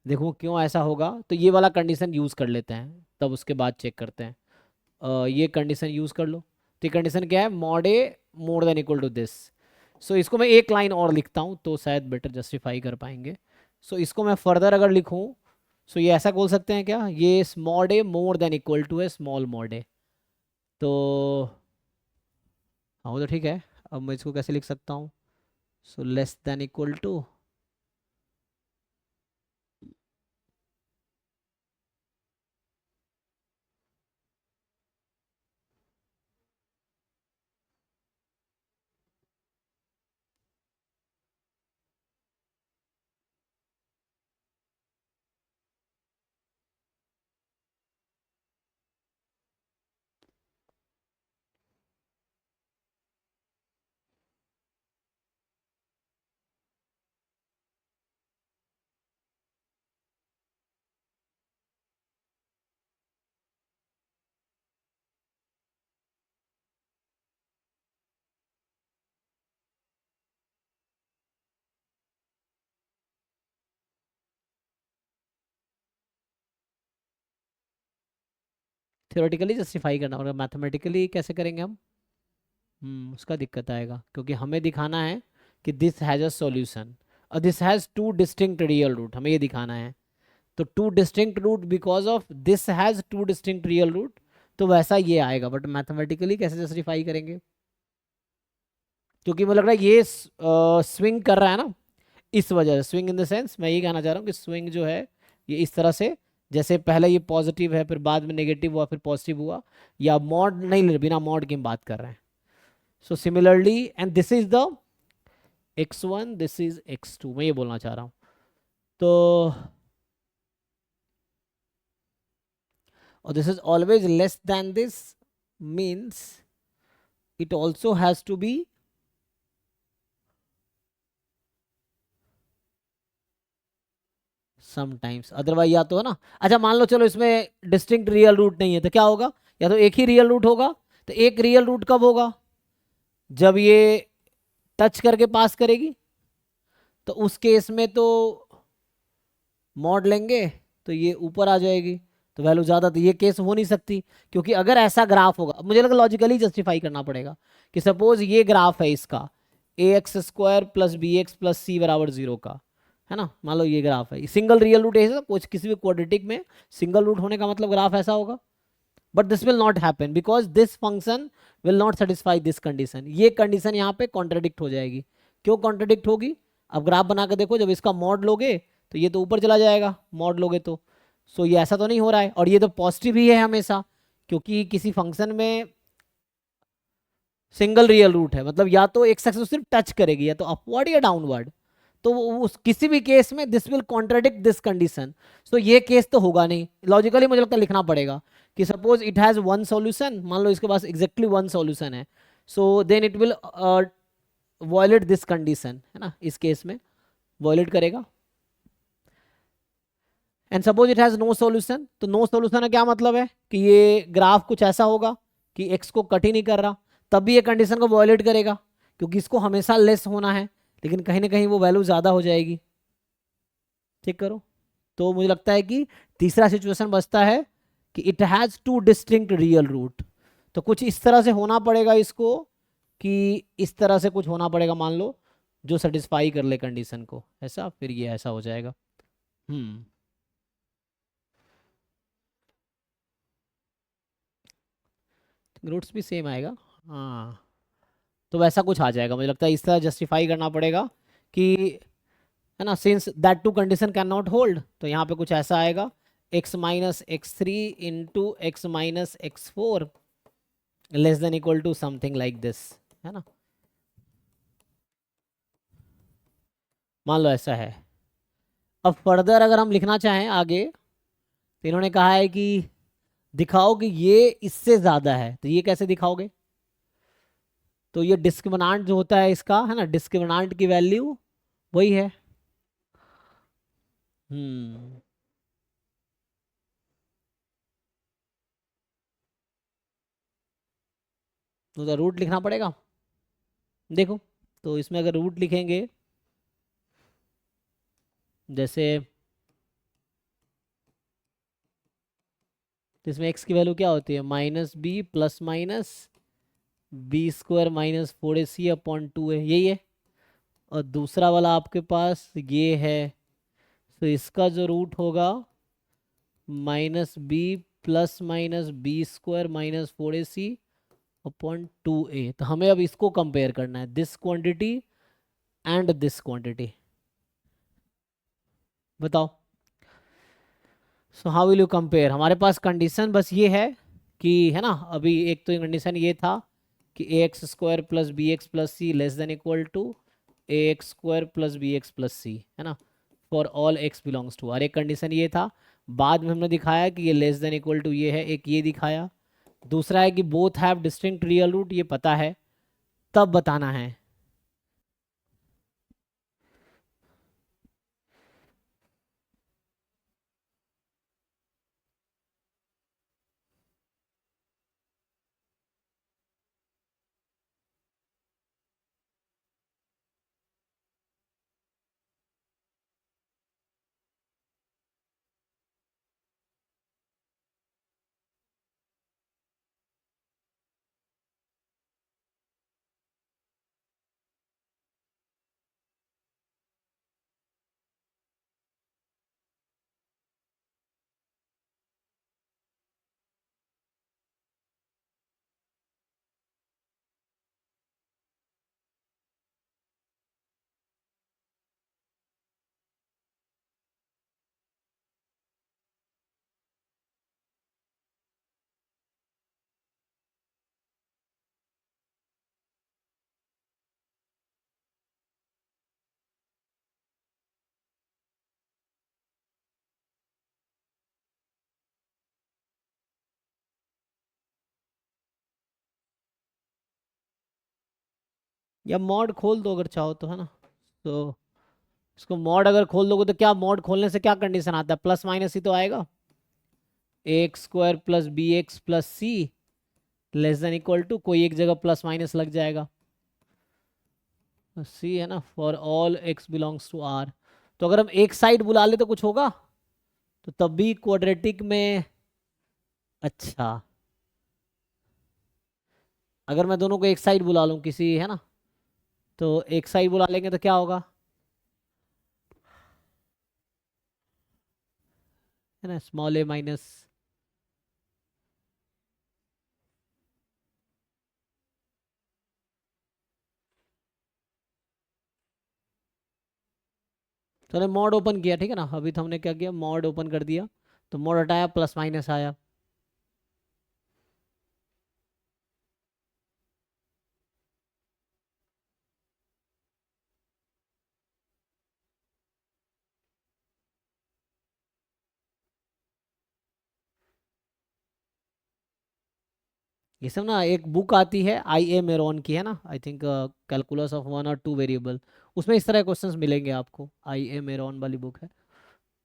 देखूँ क्यों ऐसा होगा, तो ये वाला कंडीशन यूज़ कर लेते हैं, तब उसके बाद चेक करते हैं। ये कंडीशन यूज़ कर लो। तो ये कंडीशन क्या है, mod a more than equal to this. सो इसको मैं एक लाइन और लिखता हूँ तो शायद बेटर जस्टिफाई कर पाएंगे। सो इसको मैं फर्दर अगर लिखूँ, सो ये ऐसा बोल सकते हैं क्या, ये mod a more than equal to a small mod a. तो हाँ वो तो ठीक है, अब मैं इसको कैसे लिख सकता हूँ, so less than equal to, theoretically justify करना, और मैथमेटिकली कैसे करेंगे हम, उसका दिक्कत आएगा, क्योंकि हमें दिखाना है कि दिस हैज़ अ सॉल्यूशन और this has two distinct real root, हमें ये दिखाना है। तो two distinct root because of this has two distinct real root, तो वैसा ये आएगा, बट मैथमेटिकली कैसे जस्टिफाई करेंगे, क्योंकि मुझे लग रहा है ये स्विंग कर रहा है ना, इस वजह से स्विंग इन द सेंस मैं ये कहना चाह रहा हूँ कि स्विंग जो है ये इस तरह से, जैसे पहले ये पॉजिटिव है फिर बाद में नेगेटिव हुआ फिर पॉजिटिव हुआ, या मॉड नहीं ले, बिना मॉड की हम बात कर रहे हैं। So similarly and this is the x1, this is x2, मैं ये बोलना चाह रहा हूँ। तो और this is always less than this means it also has to be sometimes, otherwise या तो है ना, अच्छा मान लो चलो इसमें डिस्टिंक्ट रियल रूट नहीं है तो क्या होगा, या तो एक ही रियल रूट होगा। तो एक रियल रूट कब होगा, जब ये टच करके पास करेगी, तो उस केस में तो मॉड लेंगे तो ये ऊपर आ जाएगी, तो वैल्यू ज़्यादा, तो ये केस हो नहीं सकती। क्योंकि अगर ऐसा ग्राफ होगा, मुझे लगा लॉजिकली जस्टिफाई करना पड़ेगा कि सपोज ये ग्राफ है इसका ax² plus b x plus c बराबर 0 का, है ना, मान लो ये ग्राफ है, सिंगल रियल रूट है, कुछ किसी भी क्वाड्रेटिक में सिंगल रूट होने का मतलब ग्राफ ऐसा होगा। But this will not happen because this function will not satisfy this condition, ये कंडीशन यहाँ पे कॉन्ट्राडिक्ट हो जाएगी। क्यों कॉन्ट्राडिक्ट होगी, अब ग्राफ बना के देखो, जब इसका मॉड लोगे तो ये तो ऊपर चला जाएगा, मॉड लोगे तो। सो ये ऐसा तो नहीं हो रहा है, और ये तो पॉजिटिव ही है हमेशा, क्योंकि किसी फंक्शन में सिंगल रियल रूट है, मतलब या तो एक्स एक्सिस सिर्फ टच करेगी, या तो अपवर्ड या डाउनवर्ड, तो उस किसी भी केस में this will contradict this condition. So ये केस तो होगा नहीं, लॉजिकली मुझे लगता है लिखना पड़ेगा कि suppose it has one solution, मान लो इसके पास एग्जैक्टली वन सॉल्यूशन है, so then it will violate this condition, है ना, इस केस में वॉयलेट करेगा। And suppose it has no solution, तो नो सॉल्यूशन का क्या मतलब है कि ये ग्राफ कुछ ऐसा होगा कि एक्स को कट ही नहीं कर रहा, तब भी ये कंडीशन को वॉयलेट करेगा, क्योंकि इसको हमेशा लेस होना है, लेकिन कहीं ना कहीं वो वैल्यू ज़्यादा हो जाएगी। चेक करो, तो मुझे लगता है कि तीसरा सिचुएशन बचता है कि it has two distinct real root, तो कुछ इस तरह से होना पड़ेगा इसको, कि इस तरह से कुछ होना पड़ेगा मान लो, जो सेटिस्फाई कर ले कंडीशन को, ऐसा फिर ये ऐसा हो जाएगा। हम्म रूट्स भी सेम आएगा। हाँ, तो वैसा कुछ आ जाएगा, मुझे लगता है इस तरह जस्टिफाई करना पड़ेगा कि, है ना, since that two condition can not hold, तो यहाँ पे कुछ ऐसा आएगा, x minus x three into x minus x four less than equal to something like this, है ना, मान लो ऐसा है। अब फर्दर अगर हम लिखना चाहें आगे, तो इन्होंने कहा है कि दिखाओ कि ये इससे ज्यादा है, तो ये कैसे दिखाओगे? तो ये डिस्क्रिमिनांट जो होता है इसका, है ना, डिस्क्रिमिनांट की वैल्यू वही है। हम्म, तो रूट लिखना पड़ेगा। देखो, तो इसमें अगर रूट लिखेंगे, जैसे, तो इसमें x की वैल्यू क्या होती है, minus b plus minus b square minus four a C upon two है, यही है। और दूसरा वाला आपके पास ये है, तो इसका जो रूट होगा minus b plus minus b square minus four a C upon two a. तो हमें अब इसको कंपेयर करना है, this quantity and this quantity. बताओ, so how will you compare? हमारे पास कंडीशन बस ये है कि, है ना, अभी एक तो कंडीशन ये था कि a x square plus b x plus c less than equal to A x square plus b x plus c, है ना, for all x belongs to R. एक कंडीशन ये था, बाद में हमने दिखाया कि ये लेस देन इक्वल टू ये है, एक ये दिखाया। दूसरा है कि both have distinct real root, ये पता है, तब बताना है। या मॉड खोल दो अगर चाहो तो, है ना। तो इसको मॉड अगर खोल दोगे तो क्या, मॉड खोलने से क्या कंडीशन आता है, प्लस माइनस ही तो आएगा। A x square plus b x plus c less than equal to, कोई एक जगह प्लस माइनस लग जाएगा, सी, है ना, for all x belongs to R. तो अगर हम एक साइड बुला ले तो कुछ होगा, तो तब भी क्वाड्रेटिक में। अच्छा, अगर मैं दोनों को एक साइड बुला लूं किसी, है ना, तो एक साइड बुला लेंगे तो क्या होगा, है ना, स्मॉल ए माइनस, तो हमने मॉड ओपन किया, ठीक है ना, अभी तो हमने क्या किया, मॉड ओपन कर दिया, तो मॉड हटाया, प्लस माइनस आया। ये सब ना एक बुक आती है आई ए मेरॉन की, है ना, I think calculus of one और टू वेरिएबल, उसमें इस तरह क्वेश्चंस मिलेंगे आपको, आई ए मेरॉन वाली बुक है।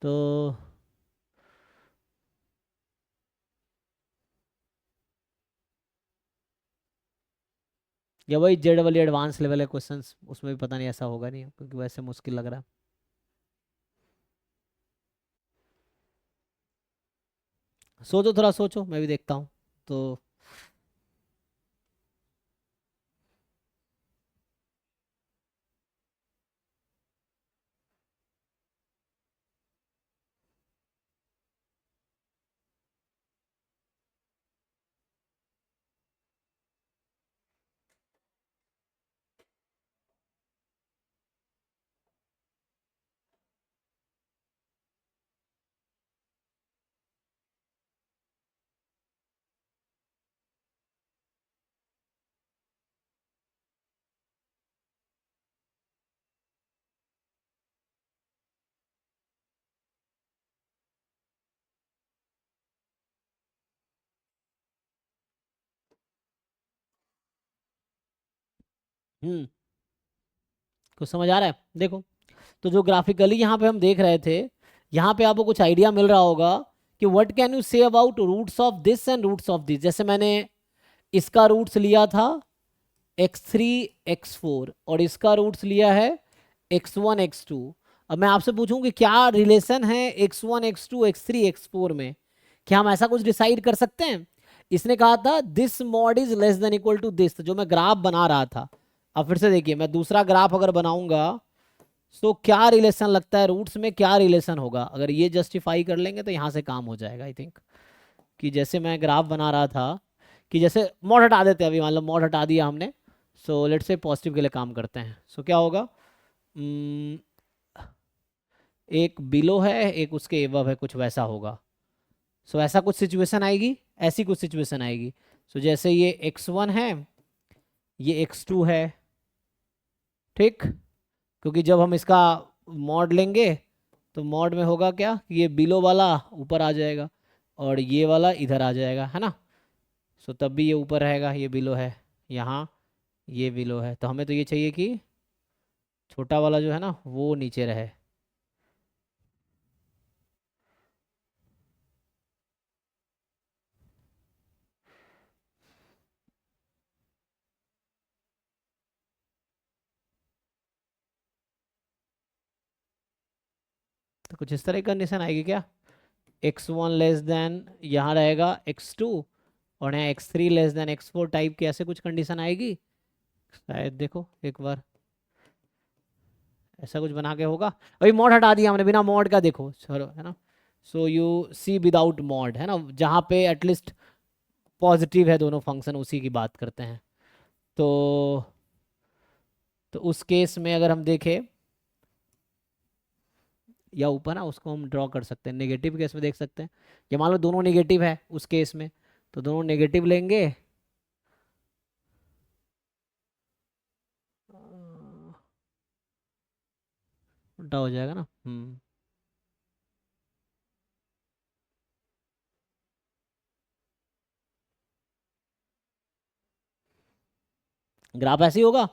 तो या वही जेड वाली एडवांस लेवल है क्वेश्चंस, उसमें भी पता नहीं ऐसा होगा नहीं, क्योंकि वैसे मुश्किल लग रहा है। सोचो, थोड़ा सोचो, मैं भी देखता हूँ। तो कुछ समझ आ रहा है? देखो, तो जो ग्राफिकली यहाँ पे हम देख रहे थे, यहाँ पे आपको कुछ आइडिया मिल रहा होगा कि what can you say about roots of this and roots of this. जैसे मैंने इसका रूट्स लिया था x3 x4 और इसका रूट्स लिया है x1 x2। अब मैं आपसे पूछूं कि क्या रिलेशन है x1 x2 x3 x4 में, क्या हम ऐसा कुछ डिसाइड कर सकते हैं? इसने कहा था this mod is less than equal to this, जो मैं ग्राफ बना रहा था। अब फिर से देखिए, मैं दूसरा ग्राफ अगर बनाऊंगा तो क्या रिलेशन लगता है रूट्स में, क्या रिलेशन होगा? अगर ये जस्टिफाई कर लेंगे तो यहाँ से काम हो जाएगा आई थिंक। कि जैसे मैं ग्राफ बना रहा था कि जैसे मॉड हटा देते हैं, अभी मान लो मॉड हटा दिया हमने, सो लेट्स से पॉजिटिव के लिए काम करते हैं। सो क्या होगा, एक बिलो है एक उसके एबव है, कुछ वैसा होगा। सो ऐसा कुछ सिचुएशन आएगी, ऐसी कुछ सिचुएशन आएगी। सो जैसे ये x1 है, ये x2 है, ठीक। क्योंकि जब हम इसका मॉड लेंगे तो मॉड में होगा क्या कि ये बिलो वाला ऊपर आ जाएगा और ये वाला इधर आ जाएगा, है ना। सो तब भी ये ऊपर रहेगा, ये बिलो है, यहाँ ये बिलो है। तो हमें तो ये चाहिए कि छोटा वाला जो है ना वो नीचे रहे। तो कुछ इस तरह की कंडीशन आएगी क्या, x1 लेस देन यहाँ रहेगा x2 और यहाँ x3 less than x4 type की ऐसे कुछ कंडीशन आएगी शायद। देखो एक बार ऐसा कुछ बना के होगा। अभी मॉड हटा दिया हमने, बिना मॉड का देखो चलो, है ना। So you see without mod, है ना, जहाँ पे एटलीस्ट पॉजिटिव है दोनों फंक्शन, उसी की बात करते हैं। तो उस केस में अगर हम देखें, या ऊपर ना उसको हम ड्रॉ कर सकते हैं, नेगेटिव केस में देख सकते हैं। या मान लो दोनों नेगेटिव है उस केस में, तो दोनों नेगेटिव लेंगे, उल्टा हो जाएगा ना। ग्राफ ऐसे ही होगा।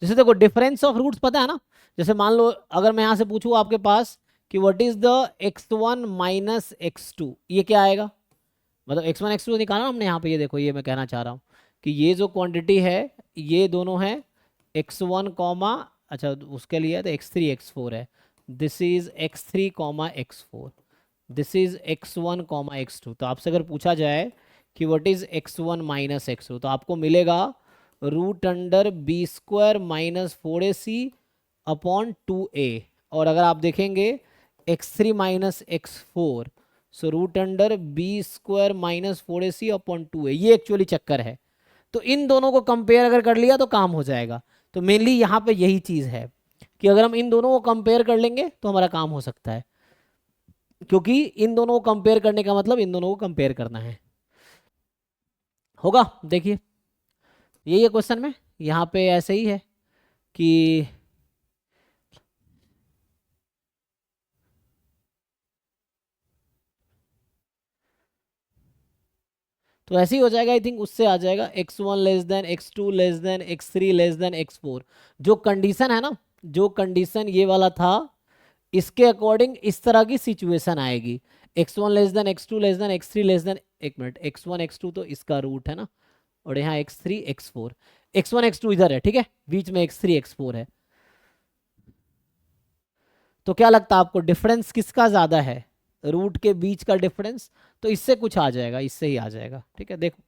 जैसे देखो डिफरेंस ऑफ रूट्स पता है ना, जैसे मान लो अगर मैं यहाँ से पूछूँ आपके पास कि what is the x1 minus x2, ये क्या आएगा? मतलब x1 x2 निकाला हमने यहाँ पे, ये देखो ये मैं कहना चाह रहा हूँ कि ये जो क्वांटिटी है ये दोनों है x1 कॉमा, अच्छा उसके लिए तो x3 x4 है, this is x3 comma x4, this is x1 comma x2। तो आपसे अगर पूछा जाए कि what is x1 minus x2, तो आपको मिलेगा root under b square minus 4ac upon 2a। और अगर आप देखेंगे x3 minus x4, so root under b square minus 4ac upon 2a, ये एक्चुअली चक्कर है। तो इन दोनों को कंपेयर अगर कर लिया तो काम हो जाएगा। तो मेनली यहाँ पे यही चीज़ है कि अगर हम इन दोनों को कंपेयर कर लेंगे तो हमारा काम हो सकता है, क्योंकि इन दोनों को कंपेयर करने का मतलब इन दोनों को कंपेयर करना है। होगा, देखिए यही है क्वेश्चन में, यहाँ पे ऐसे ही है कि तो ऐसे ही हो जाएगा आई थिंक, उससे आ जाएगा x1 less than x2 less than x3 less than x4। जो कंडीशन है ना, जो कंडीशन ये वाला था, इसके अकॉर्डिंग इस तरह की सिचुएशन आएगी, x1 less than x2 less than x3 less than, एक मिनट, x1 x2 तो इसका रूट है ना, और यहाँ x3 x4, x1 x2 इधर है, ठीक है, बीच में x3 x4 है। तो क्या लगता है आपको डिफरेंस किसका ज्यादा है, रूट के बीच का डिफरेंस? तो इससे कुछ आ जाएगा, इससे ही आ जाएगा, ठीक है। देखो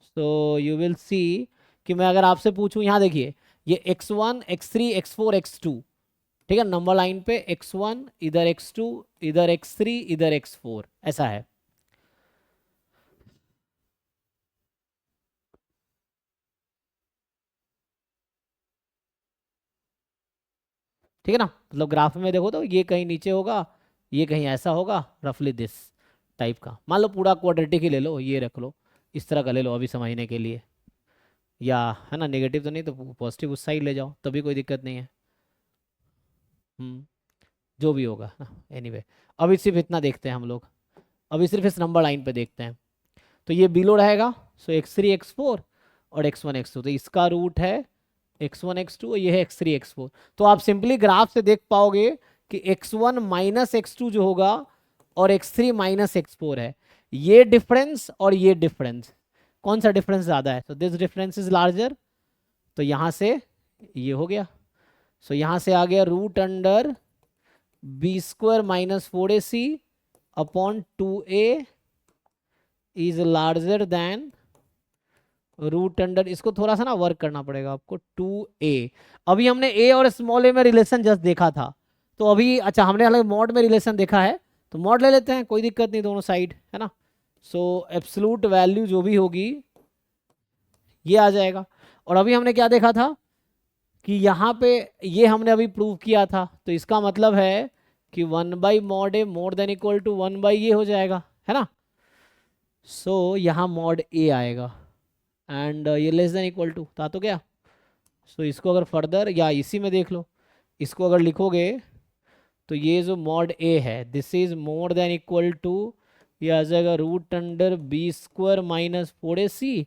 सो यू विल सी कि मैं अगर आपसे पूछूं, यहाँ देखिए ये x1 x3 x4 x2, ठीक है, नंबर लाइन पे x1 इधर x2 इधर x3 इधर x4 ऐसा है। ठीक है ना, मतलब ग्राफ में देखो तो ये कहीं नीचे होगा, ये कहीं ऐसा होगा, रफली दिस टाइप का। मान लो पूरा क्वाड्रेटिक ही ले लो, ये रख लो, इस तरह का ले लो अभी समझने के लिए, या है ना, नेगेटिव तो नहीं तो पॉजिटिव उस साइड ले जाओ, तभी कोई दिक्कत नहीं है। जो भी होगा ना, एनीवे अभी सिर्फ इतना देखते हैं हम लोग, अभी सिर्फ इस नंबर लाइन पे देखते हैं। तो ये बिलो रहेगा, सो x3 x4 और x1 x2, तो इसका रूट है x1 x2 और ये है x3 x4। तो आप सिंपली ग्राफ से देख पाओगे कि x1 माइनस x2 जो होगा और x3 माइनस x4 है, ये डिफरेंस और ये डिफरेंस, कौन सा डिफरेंस ज्यादा है? तो दिस डिफरेंस इज लार्जर, तो यहां से ये हो गया। सो यहां से आ गया root under b square minus 4ac upon 2a is larger than root under, इसको थोड़ा सा ना वर्क करना पड़ेगा आपको, 2a। अभी हमने a और स्मॉल a में रिलेशन जस्ट देखा था, तो अभी अच्छा हमने हालांकि मॉड में रिलेशन देखा है, तो मॉड ले लेते हैं, कोई दिक्कत नहीं, दोनों साइड है ना। सो एब्सोल्यूट वैल्यू जो भी होगी ये आ जाएगा। और अभी हमने क्या देखा था कि यहाँ पे ये हमने अभी प्रूव किया था, तो इसका मतलब है कि 1 by mod a more than equal to 1 by ये हो जाएगा, है ना। सो यहाँ मॉड ए आएगा एंड ये लेस देन इक्वल टू था तो क्या। सो इसको अगर फर्दर या इसी में देख लो, इसको अगर लिखोगे तो ये जो मॉड ए है this is more than equal to, ये आ जाएगा root under b square minus 4ac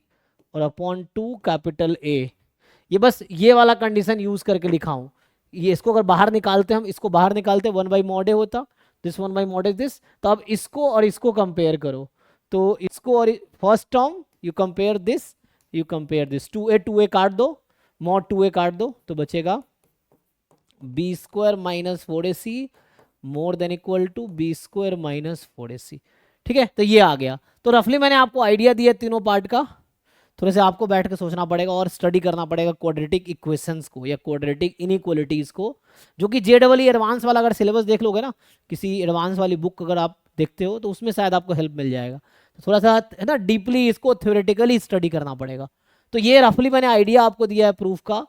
और अपॉन 2 कैपिटल ए। ये बस ये वाला कंडीशन यूज करके लिखा हूँ। ये इसको अगर बाहर निकालते हम, इसको बाहर निकालते 1 बाई मॉड ए होता, this 1 by mod is this. तो अब इसको और इसको कंपेयर करो, तो इसको और first term you compare this, you compare this, 2a काट दो, मॉड 2a काट दो, तो बचेगा b square minus 4ac more than equal to b square minus 4ac। ठीक है, तो ये आ गया। तो रफली मैंने आपको आइडिया दिया तीनों पार्ट का, थोड़े से आपको बैठ के सोचना पड़ेगा और स्टडी करना पड़ेगा क्वाड्रेटिक इक्वेशंस को या क्वाड्रेटिक इनइक्वालिटीज को, जो कि जेडबलई एडवांस वाला अगर सिलेबस देख लोगे ना, किसी एडवांस वाली बुक अगर आप देखते हो तो उसमें शायद आपको हेल्प मिल जाएगा। तो थोड़ा सा है ना डीपली इसको थ्योरेटिकली स्टडी करना पड़ेगा। तो ये रफली मैंने आइडिया आपको दिया है प्रूफ का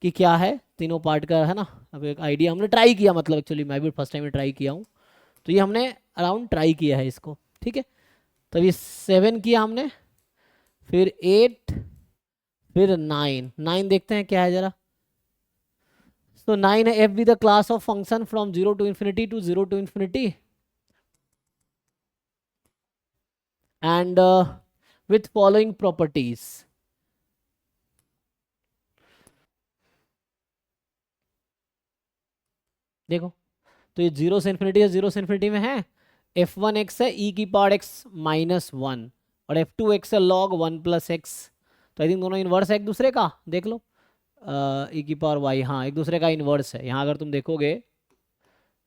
कि क्या है तीनों पार्ट का, है ना। अब एक आइडिया हमने ट्राई किया, मतलब एक्चुअली मैं भी फर्स्ट टाइम में ट्राई किया हूँ, तो ये हमने अराउंड ट्राई किया है इसको। ठीक है, तो ये 7 किया हमने, फिर 8, फिर 9 देखते हैं क्या है जरा। तो 9 है F be the class of function from 0 to infinity to 0 to infinity and with following properties. देखो, तो ये 0 से इन्फिनिटी है, 0 से इन्फिनिटी में है, f1x है e की पावर x माइनस 1 और f2x है log 1 प्लस एक्स। तो आई थिंक दोनों इन्वर्स है एक दूसरे का, देख लो, e की पावर y, हाँ एक दूसरे का इन्वर्स है। यहाँ अगर तुम देखोगे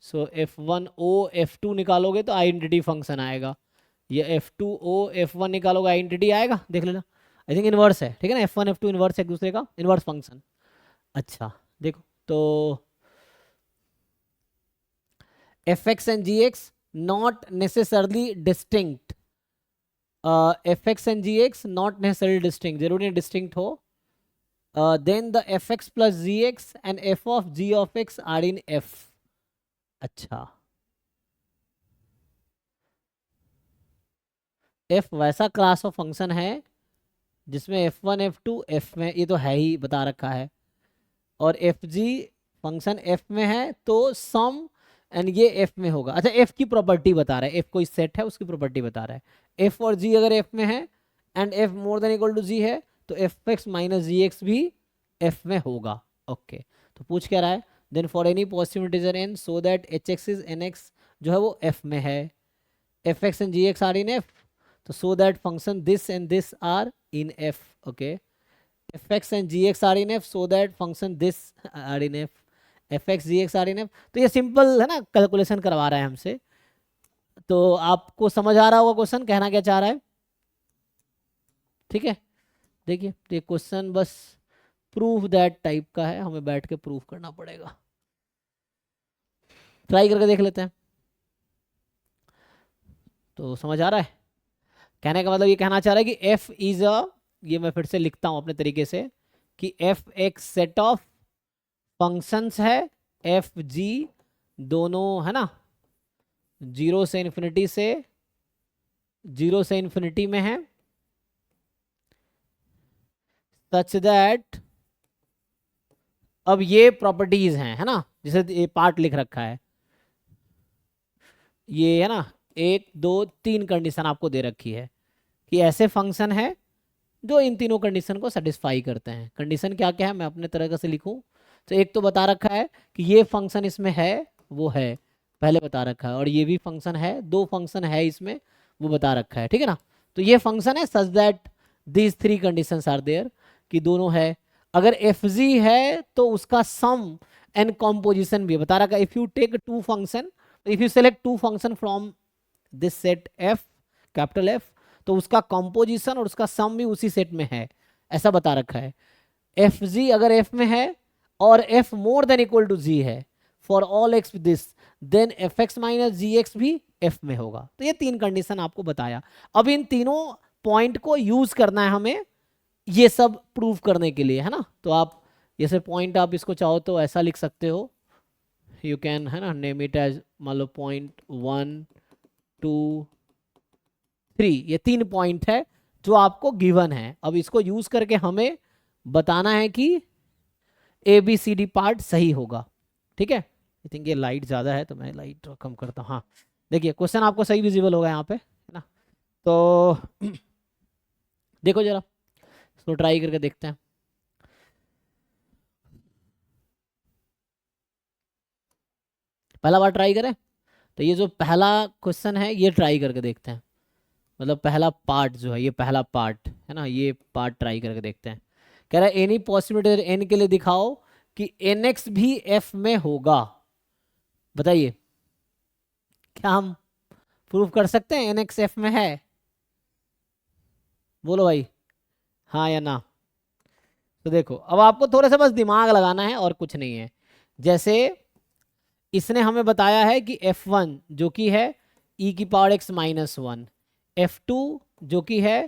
सो f1o f2 निकालोगे तो आइडेंटिटी फंक्शन आएगा, ये f2o f1 निकालोगे आइडेंटिटी आएगा, देख लेना। आई थिंक इन्वर्स है, ठीक है ना, f1 f2 इन्वर्स है एक दूसरे का, इन्वर्स फंक्शन। अच्छा देखो, तो fx and gx not necessarily distinct, fx and gx not necessarily distinct, जरूरी नहीं distinct हो, then the fx plus gx and f of g of x are in f। अच्छा, f वैसा क्लास ऑफ फंक्शन है जिसमें f1 f2 f में, ये तो है ही बता रखा है, और fg फंक्शन f में है तो सम एंड ये f में होगा। अच्छा, f की प्रॉपर्टी बता रहा है, f कोई सेट है उसकी प्रॉपर्टी बता रहा है, f और g अगर f में है and f more than equal to g है तो fx माइनस जी एक्स भी f में होगा। ओके, तो पूछ क्या रहा है, then for any positive integer n so that hx is nx जो है वो f में है, fx and gx are in f, तो so that function this and this are in f। Okay, fx and gx are in f so that function this are in f, fx gx are in f। तो ये simple है ना, calculation करवा रहा है हमसे। तो आपको समझ आ रहा होगा क्वेश्चन कहना क्या चाह रहा है। ठीक है, देखिए ये क्वेश्चन बस प्रूफ दैट टाइप का है, हमें बैठ के प्रूफ करना पड़ेगा, ट्राई करके देख लेते हैं। तो समझ आ रहा है, कहने का मतलब ये कहना चाह रहा है कि f इज अ, ये मैं फिर से लिखता हूं अपने तरीके से कि f एक सेट ऑफ फंक्शंस है, एफ जी दोनों है ना 0 से इन्फिनिटी से 0 से इन्फिनिटी में है, सच दैट, अब ये प्रॉपर्टीज हैं है ना, जैसे ये पार्ट लिख रखा है, ये है ना 1 2 3 कंडीशन आपको दे रखी है कि ऐसे फंक्शन है जो इन तीनों कंडीशन को सेटिस्फाई करते हैं। कंडीशन क्या क्या है मैं अपने तरह से लिखूं तो एक तो बता रखा है कि ये फंक्शन इसमें है वो है, पहले बता रखा है, और ये भी फंक्शन है, दो फंक्शन है इसमें वो बता रखा है, ठीक है ना। तो ये फंक्शन है such that these three conditions are there, कि दोनों है। अगर एफ जी है तो उसका सम एंड कॉम्पोजिशन भी बता रखा है। If you take two function, if you select two function from this set F, capital F, तो उसका कॉम्पोजिशन और उसका सम भी उसी सेट में है, ऐसा बता रखा है। एफ जी अगर एफ में है और f more than equal to g है for all x this, then f x minus g x भी एफ में होगा। तो ये तीन कंडीशन आपको बताया। अब इन तीनों पॉइंट को यूज करना है हमें ये सब प्रूव करने के लिए, है ना। तो आप जैसे पॉइंट आप इसको चाहो तो ऐसा लिख सकते हो, यू कैन, है ना, नेम इट एज मान लो पॉइंट 1 2 3, ये 3 पॉइंट है जो आपको गिवन है। अब इसको यूज करके हमें बताना है कि A B C D part सही होगा, ठीक है। आई थिंक ये लाइट ज़्यादा है तो मैं लाइट कम करता हूँ। हाँ देखिए क्वेश्चन आपको सही विजिबल होगा यहाँ पे, है ना। तो देखो जरा इसको ट्राई करके देखते हैं। पहला बार ट्राई करें तो ये जो पहला क्वेश्चन है ये ट्राई करके देखते हैं, मतलब पहला पार्ट जो है ये पहला पार्ट है ना, ये पार्ट ट्राई करके देखते हैं। कह रहा है एनी पॉसिबिलिटी एन के लिए दिखाओ कि एन एक्स भी एफ में होगा। बताइए क्या हम प्रूव कर सकते हैं एन एक्स एफ में है? बोलो भाई हाँ या ना। तो देखो अब आपको थोड़ा सा बस दिमाग लगाना है और कुछ नहीं है। जैसे इसने हमें बताया है कि f1 जो कि है e की पावर x माइनस 1, f2 जो कि है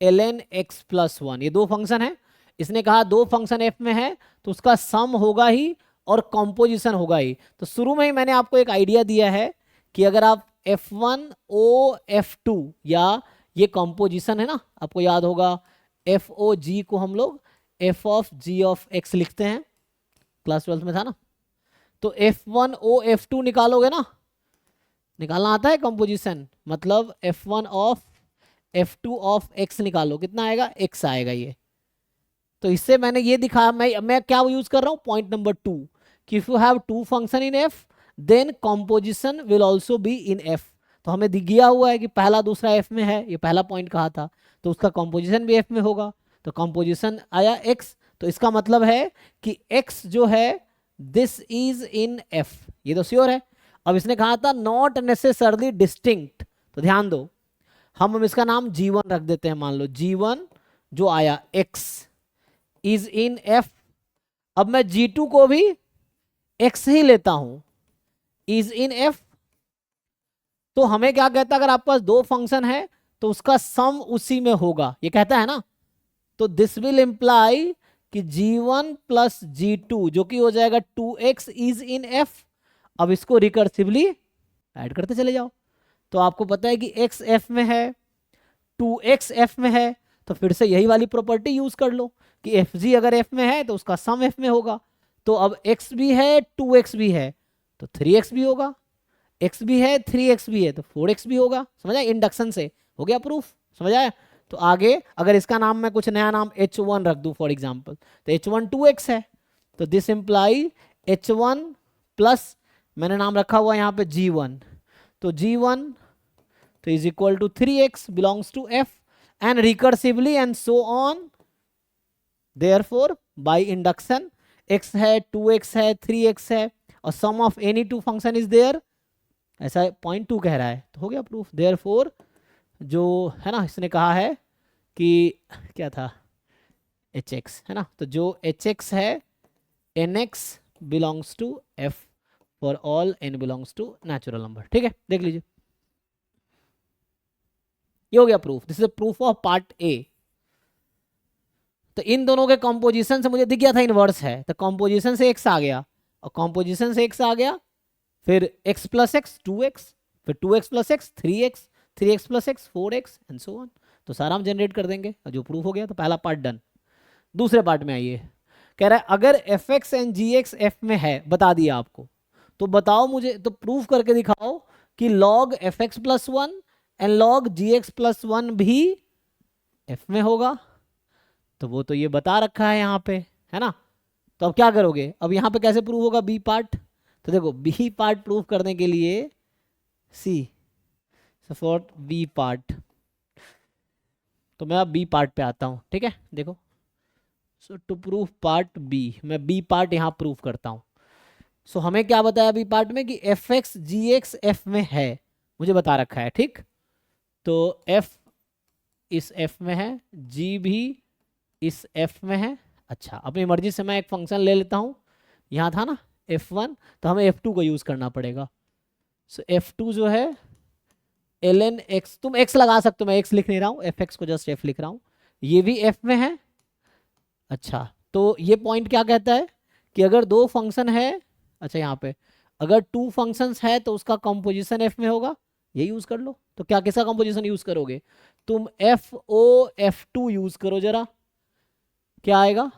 ln x प्लस 1, ये दो फंक्शन है। इसने कहा दो फंक्शन f में है तो उसका सम होगा ही और कॉम्पोजिशन होगा ही। तो शुरू में ही मैंने आपको एक आइडिया दिया है कि अगर आप f1 o f2, या ये कॉम्पोजिशन है ना, आपको याद होगा एफ ओ जी को हम लोग F of G of X लिखते हैं, क्लास 12 में था ना। तो F1 O F2 निकालोगे ना, निकालना आता है कंपोजिशन, मतलब F1 of F2 of X निकालो, कितना आएगा? X आएगा ये। तो इससे मैंने ये दिखाया, मैं क्या यूज कर रहा हूँ, पॉइंट नंबर 2, कि if you have two function in F then composition will also be in F। तो हमें दिया हुआ है कि पहला दूसरा F में है, ये पहला पॉइंट कहा था, तो उसका कंपोजिशन भी F में होगा। तो कंपोजिशन आया X, तो इसका मतलब है कि X जो है दिस इज इन F, ये तो श्योर है। अब इसने कहा था नॉट नेसेसरली डिस्टिंक्ट, तो ध्यान दो हम इसका नाम G1 रख देते हैं। मान लो G1 जो आया X इज इन F। अब मैं G2 को भी X ही लेता हूं, इज इन F। तो हमें क्या कहता है, अगर आपके पास दो फंक्शन है तो उसका सम उसी में होगा, ये कहता है ना। तो दिस विल इंप्लाई कि G1 प्लस G2 जो कि हो जाएगा 2x इज इन F। अब इसको रिकर्सिवली ऐड करते चले जाओ। तो आपको पता है कि x F में है, 2x F में है, तो फिर से यही वाली प्रॉपर्टी यूज कर लो कि Fg अगर F में है तो उसका सम F में होगा। तो अब x भी है 2x भी है तो 3x भी होगा, x भी है 3x भी है तो 4x भी होगा। समझ आया? इंडक्शन से हो गया प्रूफ, समझ आया? तो आगे अगर इसका नाम मैं कुछ नया नाम h1 रख दूं फॉर एग्जांपल, तो h1 2x है, तो दिस इंप्लाई h1 प्लस मैंने नाम रखा हुआ यहाँ पे G1, तो G1 तो is equal to 3x belongs to F and recursively and so on. Therefore by induction x है 2x है 3x है और sum of any two function is there, ऐसा पॉइंट 2 कह रहा है, तो हो गया प्रूफ। देयरफॉर जो है ना इसने कहा है कि क्या था hx, है ना, तो जो hx है nx belongs to f for all n belongs to natural number. ठीक है, देख लीजिए ये हो गया proof. This is proof of part A. तो इन दोनों के कॉम्पोजिशन से मुझे दिख गया था इनवर्स है, तो कॉम्पोजिशन से x आ गया और कॉम्पोजिशन से x आ गया, फिर x प्लस एक्स 2x, फिर 2x plus x 3x, 3x plus x 4x and so on. तो सारा हम जनरेट कर देंगे और जो प्रूफ हो गया। तो पहला पार्ट डन। दूसरे पार्ट में आइए, कह रहा है अगर fx एंड gx f में है, बता दिया आपको, तो बताओ मुझे, तो प्रूफ करके दिखाओ कि log fx plus 1 and log gx plus 1 भी f में होगा। तो वो तो ये बता रखा है यहाँ पे, है ना। तो अब क्या करोगे, अब यहाँ पे कैसे प्रूव होगा बी पार्ट। तो देखो बी पार्ट प्रूव करने के लिए सी सपोर्ट बी पार्ट, तो मैं अब बी पार्ट पे आता हूँ, ठीक है। देखो सो टू प्रूव पार्ट बी, मैं बी पार्ट यहाँ प्रूव करता हूँ। सो हमें क्या बताया बी पार्ट में कि एफ एक्स जी एक्स एफ में है, मुझे बता रखा है, ठीक। तो एफ इस एफ में है, जी भी इस एफ में है। अच्छा अपनी मर्जी से मैं एक फंक्शन ले लेता हूँ, यहाँ था ना f1, तो हमें f2 को यूज़ करना पड़ेगा। सो f2 जो है ln x, तुम x लगा सकते हो, मैं x लिख नहीं रहा हूँ, fx को जस्ट f लिख रहा हूँ, ये भी f में है। अच्छा तो ये पॉइंट क्या कहता है कि अगर दो फंक्शन है, अच्छा यहाँ पे अगर टू फंक्शंस है तो उसका कंपोजिशन f में होगा, ये यूज़ कर लो। तो क्या किसका कंपोजिशन यूज़ करोगे तुम, FO F2 यूज़ करो जरा, क्या आएगा,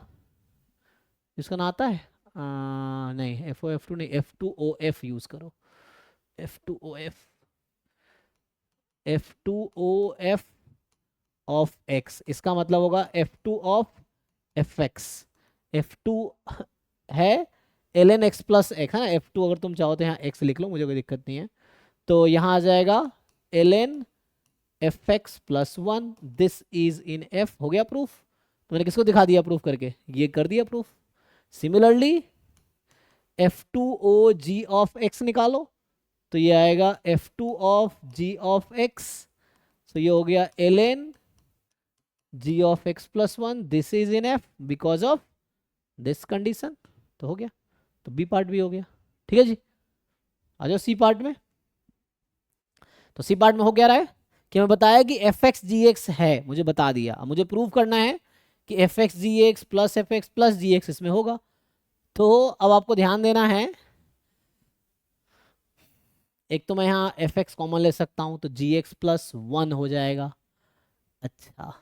इसका ना आता है नहीं FO F2 नहीं, F2OF यूज़ करो, F2OF, F2OF ऑफ x, इसका मतलब होगा F2 ऑफ fx। F2 है ln x प्लस x, है ना। F2 अगर तुम चाहो तो यहाँ x लिख लो, मुझे कोई दिक्कत नहीं है। तो यहाँ आ जाएगा ln fx plus 1, this is in f। हो गया प्रूफ। तो मैंने किसको दिखा दिया प्रूफ करके, ये कर दिया proof. Similarly F2O g of x निकालो, तो ये आएगा F2 of g of x। तो ये हो गया ln g of x plus 1, this is in f because of this condition. तो हो गया, तो बी पार्ट भी हो गया, ठीक है जी। आ जाओ सी पार्ट में। तो सी पार्ट में हो क्या रहा है कि मैं बताया कि एफ एक्स जी एक्स है, मुझे बता दिया। अब मुझे प्रूव करना है कि एफ एक्स जी एक्स प्लस जी एक्स इसमें होगा। तो अब आपको ध्यान देना है, एक तो मैं यहाँ एफ एक्स कॉमन ले सकता हूँ, तो जी एक्स प्लस 1 हो जाएगा। अच्छा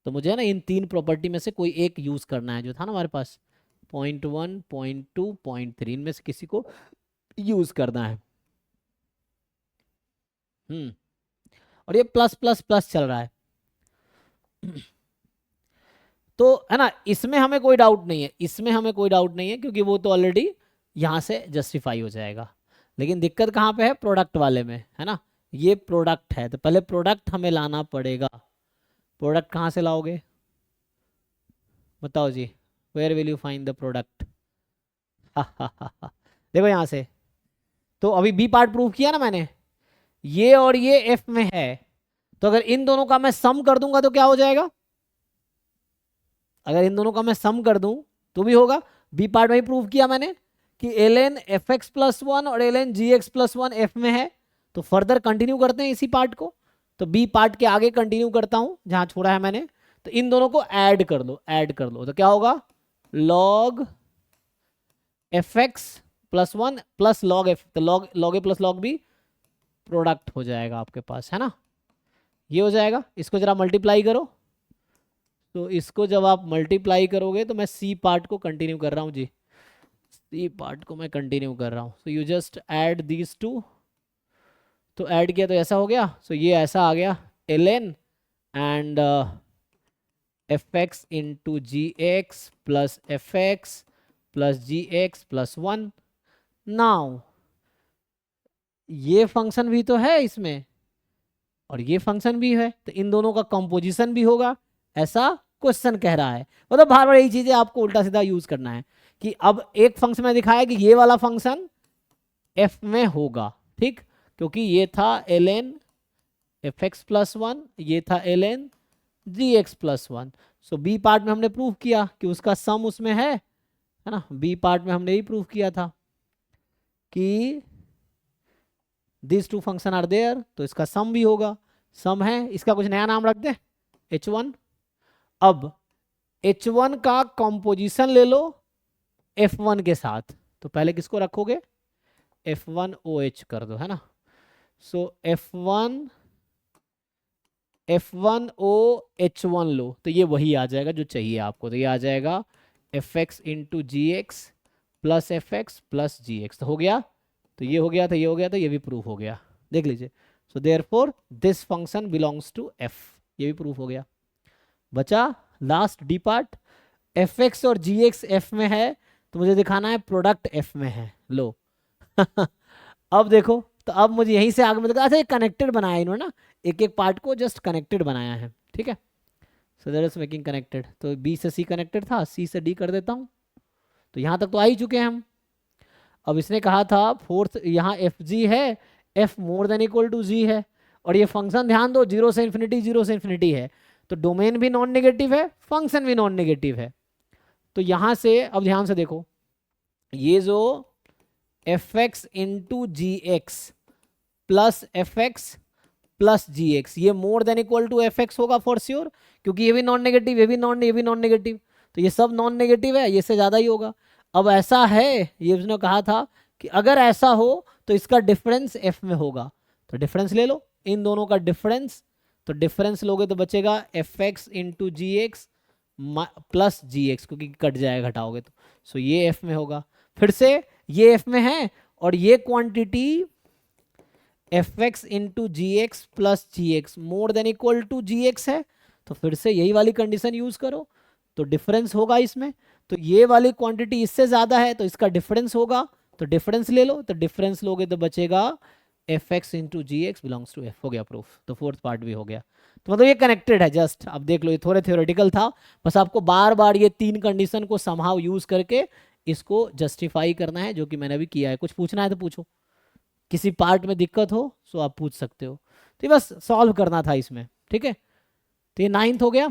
तो मुझे ना इन तीन प्रॉपर्टी में से कोई एक यूज करना है, जो था ना हमारे पास 0.1 0.2 0.3, इनमें से किसी को यूज करना है। और ये प्लस प्लस प्लस चल रहा है तो है ना, इसमें हमें कोई डाउट नहीं है, इसमें हमें कोई डाउट नहीं है, क्योंकि वो तो ऑलरेडी यहाँ से जस्टिफाई हो जाएगा। लेकिन दिक्कत कहाँ पे है, प्रोडक्ट वाले में, है ना। ये प्रोडक्ट है, तो पहले प्रोडक्ट हमें लाना पड़ेगा। प्रोडक्ट कहाँ से लाओगे बताओ जी, where will you find the product. देखो यहाँ से, तो अभी बी पार्ट प्रूव किया ना मैंने, ये और ये एफ में है, तो अगर इन दोनों का मैं सम कर दूंगा तो क्या हो जाएगा, अगर इन दोनों का मैं सम कर दूं तो भी होगा। बी पार्ट में ही प्रूव किया मैंने कि ln fx प्लस 1 और ln gx प्लस 1 f में है। तो फर्दर कंटिन्यू करते हैं इसी पार्ट को, तो बी पार्ट के आगे कंटिन्यू करता हूं जहां छोड़ा है मैंने। तो इन दोनों को ऐड कर लो, ऐड कर लो, तो क्या होगा, log fx plus 1 plus log f, तो log a plus log b product हो जाएगा आपके पास, है ना। ये हो जाएगा, इसको जरा मल्टीप्लाई करो। तो इसको जब आप मल्टीप्लाई करोगे, तो मैं सी पार्ट को कंटिन्यू कर रहा हूँ जी, सी पार्ट को मैं कंटिन्यू कर रहा हूँ। So you just add these two, तो ऐड किया तो ऐसा हो गया। सो ये ऐसा आ गया ln and f x into g x plus f x plus g x plus 1। Now ये फंक्शन भी तो है इसमें और ये फंक्शन भी है, तो इन दोनों का कंपोजिशन भी होगा, ऐसा क्वेश्चन कह रहा है। मतलब बार बार यही चीजें आपको उल्टा सीधा यूज करना है कि अब एक फंक्शन में दिखाया कि ये वाला फंक्शन f में होगा, ठीक, क्योंकि ये था ln fx प्लस 1, ये था ln gx प्लस 1। सो बी पार्ट में हमने प्रूव किया कि उसका सम उसमें है ना। बी पार्ट में हमने ही प्रूव किया था कि this two function are there, तो इसका सम भी होगा, सम है, इसका कुछ नया नाम रख दे h1। अब h1 का कंपोजिशन ले लो f1 के साथ, तो पहले किसको रखोगे, f1OH कर दो, है ना। सो F1OH1 लो, तो ये वही आ जाएगा जो चाहिए आपको। तो ये आ जाएगा fx into g x plus f x plus g x, तो हो गया। तो ये हो गया, तो ये हो गया, तो ये भी प्रूफ हो गया, देख लीजिए। So therefore this function belongs to f, ये भी प्रूफ हो गया। बचा last D part, f x और जी एक्स एफ में है तो मुझे दिखाना है प्रोडक्ट एफ में है। लो अब देखो, तो अब मुझे यहीं से आगे मतलब अच्छा ये कनेक्टेड बनाया इन्होंने ना, एक एक पार्ट को जस्ट कनेक्टेड बनाया है, ठीक है। So that is making connected, तो बी से सी कनेक्टेड था, सी से डी कर देता हूँ, तो यहाँ तक तो आ ही चुके हैं हम। अब इसने कहा था फोर्थ यहाँ एफ जी है, f more than equal to g है, और ये फंक्शन ध्यान दो 0 से इन्फिनिटी 0 से इन्फिनिटी है, तो डोमेन भी नॉन नेगेटिव है, फंक्शन भी नॉन नेगेटिव है। तो यहाँ से अब ध्यान से देखो, ये जो f x into g x plus f x plus g x, ये more than equal to f x होगा फॉर श्योर, क्योंकि ये भी नॉन नेगेटिव, ये भी नॉन नेगेटिव, तो ये सब नॉन नेगेटिव है, ये से ज़्यादा ही होगा। अब ऐसा है, ये उसने कहा था कि अगर ऐसा हो तो इसका डिफरेंस एफ में होगा, तो डिफरेंस ले लो इन दोनों का डिफरेंस, तो डिफरेंस लोगे तो बचेगा f x into g x plus g x, क्योंकि कट जाएगा घटाओगे तो, सो ये एफ में होगा। फिर से ये एफ में है और ये quantity f x into g x plus g x more than equal to g x है, तो फिर से यही वाली कंडीशन यूज करो, तो डिफरेंस होगा इसमें, तो ये वाली क्वांटिटी इससे ज़्यादा है तो इसका डिफरेंस होगा, तो डिफरेंस ले लो, तो डिफरेंस लोगे तो बचेगा f x into g x belongs to f, हो गया प्रूफ, तो फोर्थ पार्ट भी हो गया। तो मतलब ये कनेक्टेड है, जस्ट अब देख लो, ये थोड़े थ्योरेटिकल था, बस आपको बार बार ये तीन कंडीशन को समहाउ यूज करके इसको जस्टिफाई करना है, जो कि मैंने अभी किया है। कुछ पूछना है तो पूछो, किसी पार्ट में दिक्कत हो तो आप पूछ सकते हो, तो ये बस सॉल्व करना था इसमें, ठीक है। तो ये 9th हो गया,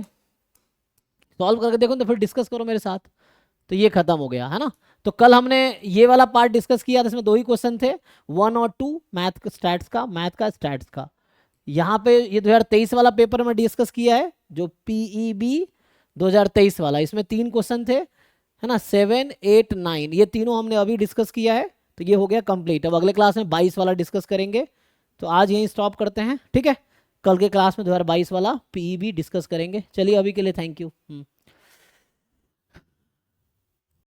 सॉल्व करके देखो तो फिर डिस्कस करो मेरे साथ, तो ये खत्म हो गया है ना। तो कल हमने ये वाला पार्ट डिस्कस किया था, इसमें 2 ही क्वेश्चन थे, 1 और 2 मैथ स्टैट्स का स्टैट्स का। यहाँ पे ये 2023 वाला पेपर में डिस्कस किया है, जो PEB 2023 वाला, इसमें 3 क्वेश्चन थे, है ना, 7, 8, 9, ये तीनों हमने अभी डिस्कस किया है, तो ये हो गया कंप्लीट। अब अगले क्लास में 22 वाला डिस्कस करेंगे, तो आज यहीं स्टॉप करते हैं, ठीक है। कल के क्लास में 2022 वाला PEB डिस्कस करेंगे। चलिए अभी के लिए थैंक यू।